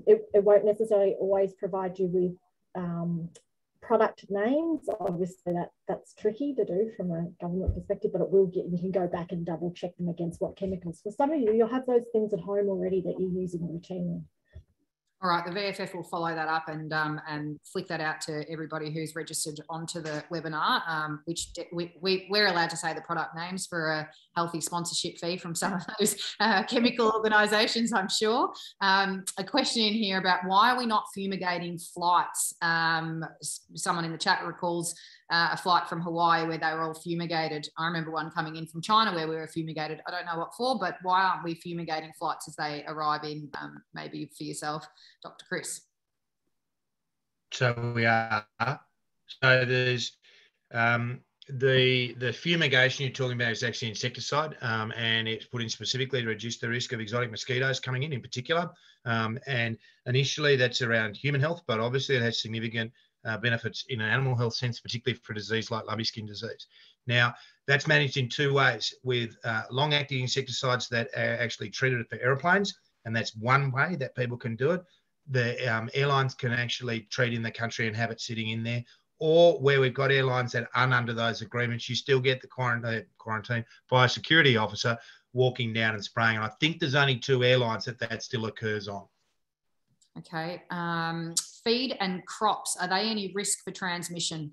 It won't necessarily always provide you with product names. Obviously that's tricky to do from a government perspective, but it will you can go back and double check them against what chemicals. For some of you, you'll have those things at home already that you're using routinely. All right, the VFF will follow that up and flick that out to everybody who's registered onto the webinar, which we're allowed to say the product names for a healthy sponsorship fee from some of those chemical organisations, I'm sure. A question in here about why are we not fumigating flights? Someone in the chat recalls a flight from Hawaii where they were all fumigated. I remember one coming in from China where we were fumigated. I don't know what for, but why aren't we fumigating flights as they arrive in? Maybe for yourself, Dr. Chris. So we are. So there's the fumigation you're talking about is actually insecticide, and it's put in specifically to reduce the risk of exotic mosquitoes coming in particular. And initially that's around human health, but obviously it has significant benefits in an animal health sense, particularly for a disease like lumpy skin disease. Now, that's managed in two ways, with long-acting insecticides that are actually treated for aeroplanes, and that's one way that people can do it. The airlines can actually treat in the country and have it sitting in there, or where we've got airlines that aren't under those agreements, you still get the quarantine biosecurity officer walking down and spraying. And I think there's only 2 airlines that still occurs on. Okay. Feed and crops, are they any risk for transmission?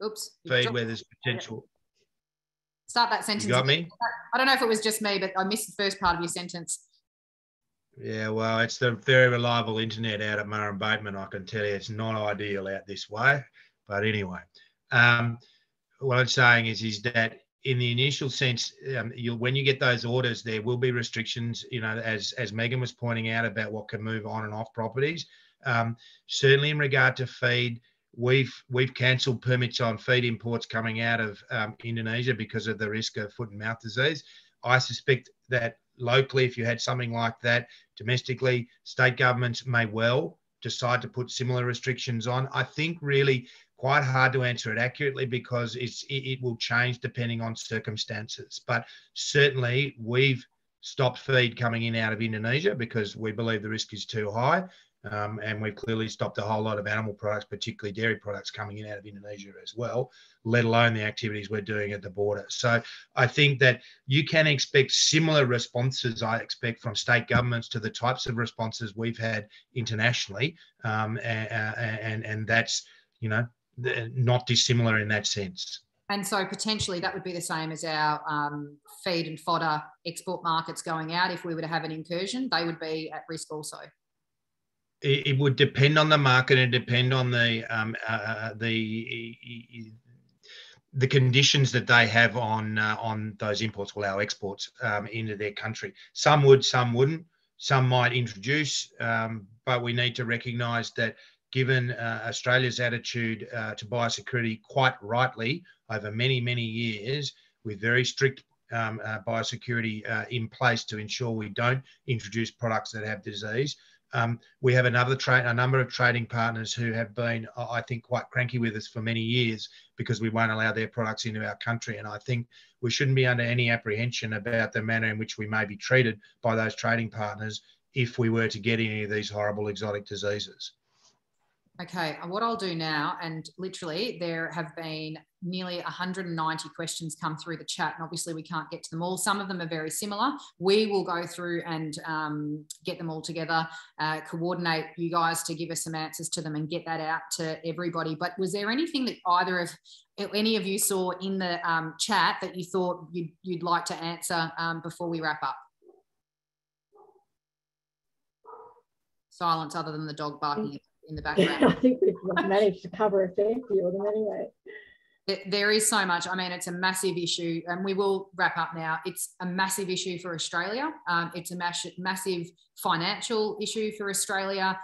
Oops. Feed where there's potential. Start that sentence. You got me? I don't know if it was just me, but I missed the first part of your sentence. Yeah, well, it's the very reliable internet out at Murray and Bateman. I can tell you it's not ideal out this way. But anyway, what I'm saying is that in the initial sense, when you get those orders, there will be restrictions, you know, as Megan was pointing out about what can move on and off properties. Certainly in regard to feed, we've cancelled permits on feed imports coming out of Indonesia because of the risk of foot and mouth disease. I suspect that locally, if you had something like that domestically, state governments may well decide to put similar restrictions on. I think really quite hard to answer it accurately because it will change depending on circumstances. But certainly we've stopped feed coming in out of Indonesia because we believe the risk is too high. And we've clearly stopped a whole lot of animal products, particularly dairy products, coming in out of Indonesia as well, let alone the activities we're doing at the border. So I think that you can expect similar responses, I expect, from state governments to the types of responses we've had internationally. And that's, you know, not dissimilar in that sense. And so potentially that would be the same as our feed and fodder export markets going out. If we were to have an incursion, they would be at risk also. It would depend on the market and depend on the conditions that they have on those imports, well, our exports into their country. Some would, some wouldn't. Some might introduce, but we need to recognise that given Australia's attitude to biosecurity, quite rightly, over many, many years, with very strict biosecurity in place to ensure we don't introduce products that have disease. We have a number of trading partners who have been, I think, quite cranky with us for many years because we won't allow their products into our country. And I think we shouldn't be under any apprehension about the manner in which we may be treated by those trading partners if we were to get any of these horrible exotic diseases. Okay, and what I'll do now, and literally there have been nearly 190 questions come through the chat, and obviously we can't get to them all. Some of them are very similar. We will go through and get them all together, coordinate you guys to give us some answers to them and get that out to everybody. But was there anything that any of you saw in the chat that you thought you'd like to answer before we wrap up? Silence other than the dog barking in the background. I think we've managed to cover a fair few of them anyway. There is so much. I mean, it's a massive issue, and we will wrap up now. It's a massive issue for Australia. It's a massive financial issue for Australia,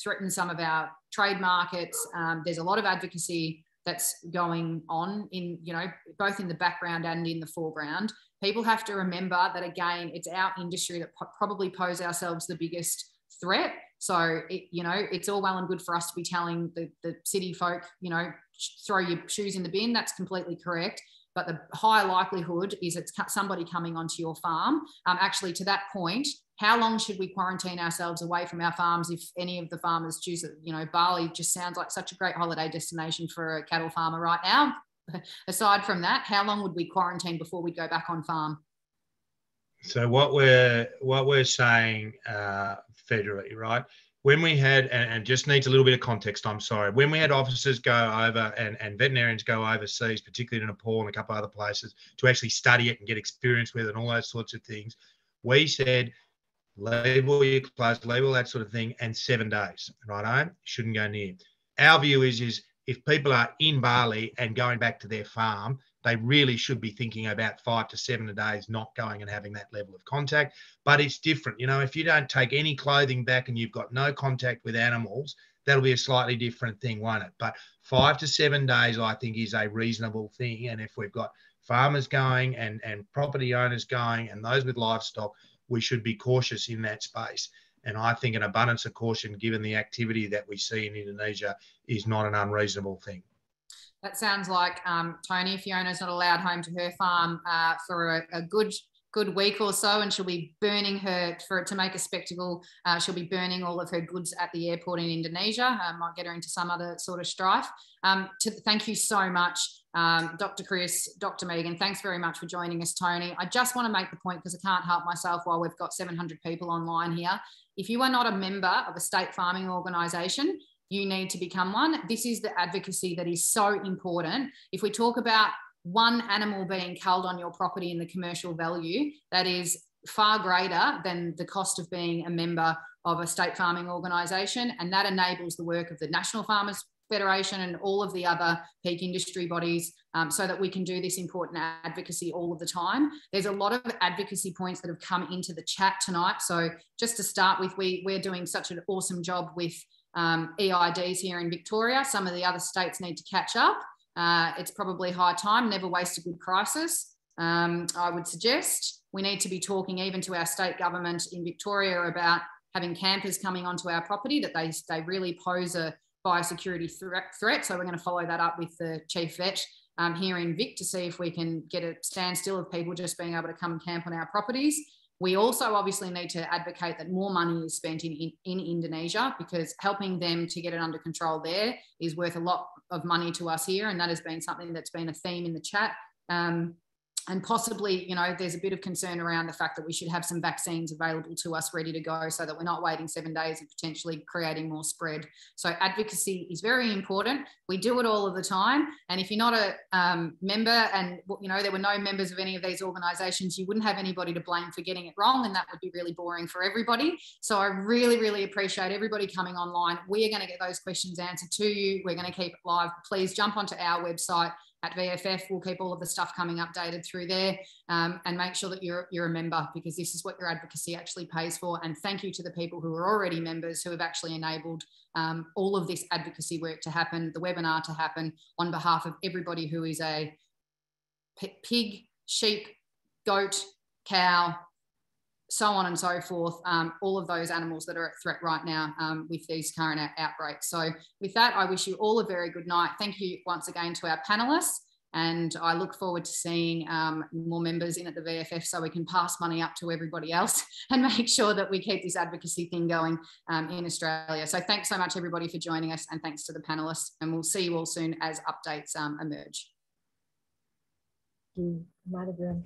threatens some of our trade markets. There's a lot of advocacy that's going on in, you know, both in the background and in the foreground. People have to remember that, again, it's our industry that probably pose ourselves the biggest threat. So, it's all well and good for us to be telling the city folk, you know, throw your shoes in the bin. That's completely correct. But the high likelihood is it's somebody coming onto your farm. Actually, to that point, how long should we quarantine ourselves away from our farms if any of the farmers choose it? You know, Bali just sounds like such a great holiday destination for a cattle farmer right now. Aside from that, how long would we quarantine before we go back on farm? So what we're saying federally, right? When we had, and just needs a little bit of context, I'm sorry, when we had officers go over and veterinarians go overseas, particularly to Nepal and a couple of other places, to actually study it and get experience with it and all those sorts of things, we said, leave all your clothes, leave all that sort of thing, and 7 days, right? Shouldn't go near. Our view is if people are in Bali and going back to their farm, they really should be thinking about 5 to 7 days, not going and having that level of contact. But it's different. You know, if you don't take any clothing back and you've got no contact with animals, that'll be a slightly different thing, won't it? But 5 to 7 days, I think, is a reasonable thing. And if we've got farmers going and property owners going and those with livestock, we should be cautious in that space. And I think an abundance of caution, given the activity that we see in Indonesia, is not an unreasonable thing. That sounds like Tony, Fiona's not allowed home to her farm for a good week or so, and she'll be burning to make a spectacle. She'll be burning all of her goods at the airport in Indonesia. Might get her into some other sort of strife. Thank you so much, Dr. Chris, Dr. Megan. Thanks very much for joining us, Tony. I just want to make the point, because I can't help myself while we've got 700 people online here. If you are not a member of a state farming organisation, you need to become one. This is the advocacy that is so important. If we talk about one animal being culled on your property in the commercial value, that is far greater than the cost of being a member of a state farming organisation, and that enables the work of the National Farmers Federation and all of the other peak industry bodies, so that we can do this important advocacy all of the time. There's a lot of advocacy points that have come into the chat tonight. So just to start with, we're doing such an awesome job with EIDs here in Victoria. Some of the other states need to catch up. It's probably high time. Never waste a good crisis. I would suggest we need to be talking even to our state government in Victoria about having campers coming onto our property, that they really pose a biosecurity threat. So we're going to follow that up with the chief vet here in Vic to see if we can get a standstill of people just being able to come and camp on our properties. We also obviously need to advocate that more money is spent in Indonesia, because helping them to get it under control there is worth a lot of money to us here. And that has been something that's been a theme in the chat. And possibly, you know, there's a bit of concern around the fact that we should have some vaccines available to us ready to go, so that we're not waiting 7 days and potentially creating more spread. So advocacy is very important. We do it all of the time. And if you're not a member, and, you know, there were no members of any of these organisations, you wouldn't have anybody to blame for getting it wrong, and that would be really boring for everybody. So I really, really appreciate everybody coming online. We are going to get those questions answered to you. We're going to keep it live. Please jump onto our website at VFF. We'll keep all of the stuff coming updated through there, and make sure that you're a member, because this is what your advocacy actually pays for. And thank you to the people who are already members who have actually enabled all of this advocacy work to happen, the webinar to happen, on behalf of everybody who is a pig, sheep, goat, cow, so on and so forth, all of those animals that are at threat right now with these current outbreaks. So with that, I wish you all a very good night. Thank you once again to our panelists, and I look forward to seeing more members in at the VFF, so we can pass money up to everybody else and make sure that we keep this advocacy thing going in Australia. So thanks so much, everybody, for joining us, and thanks to the panelists, and we'll see you all soon as updates emerge. Thank you. Night, everyone.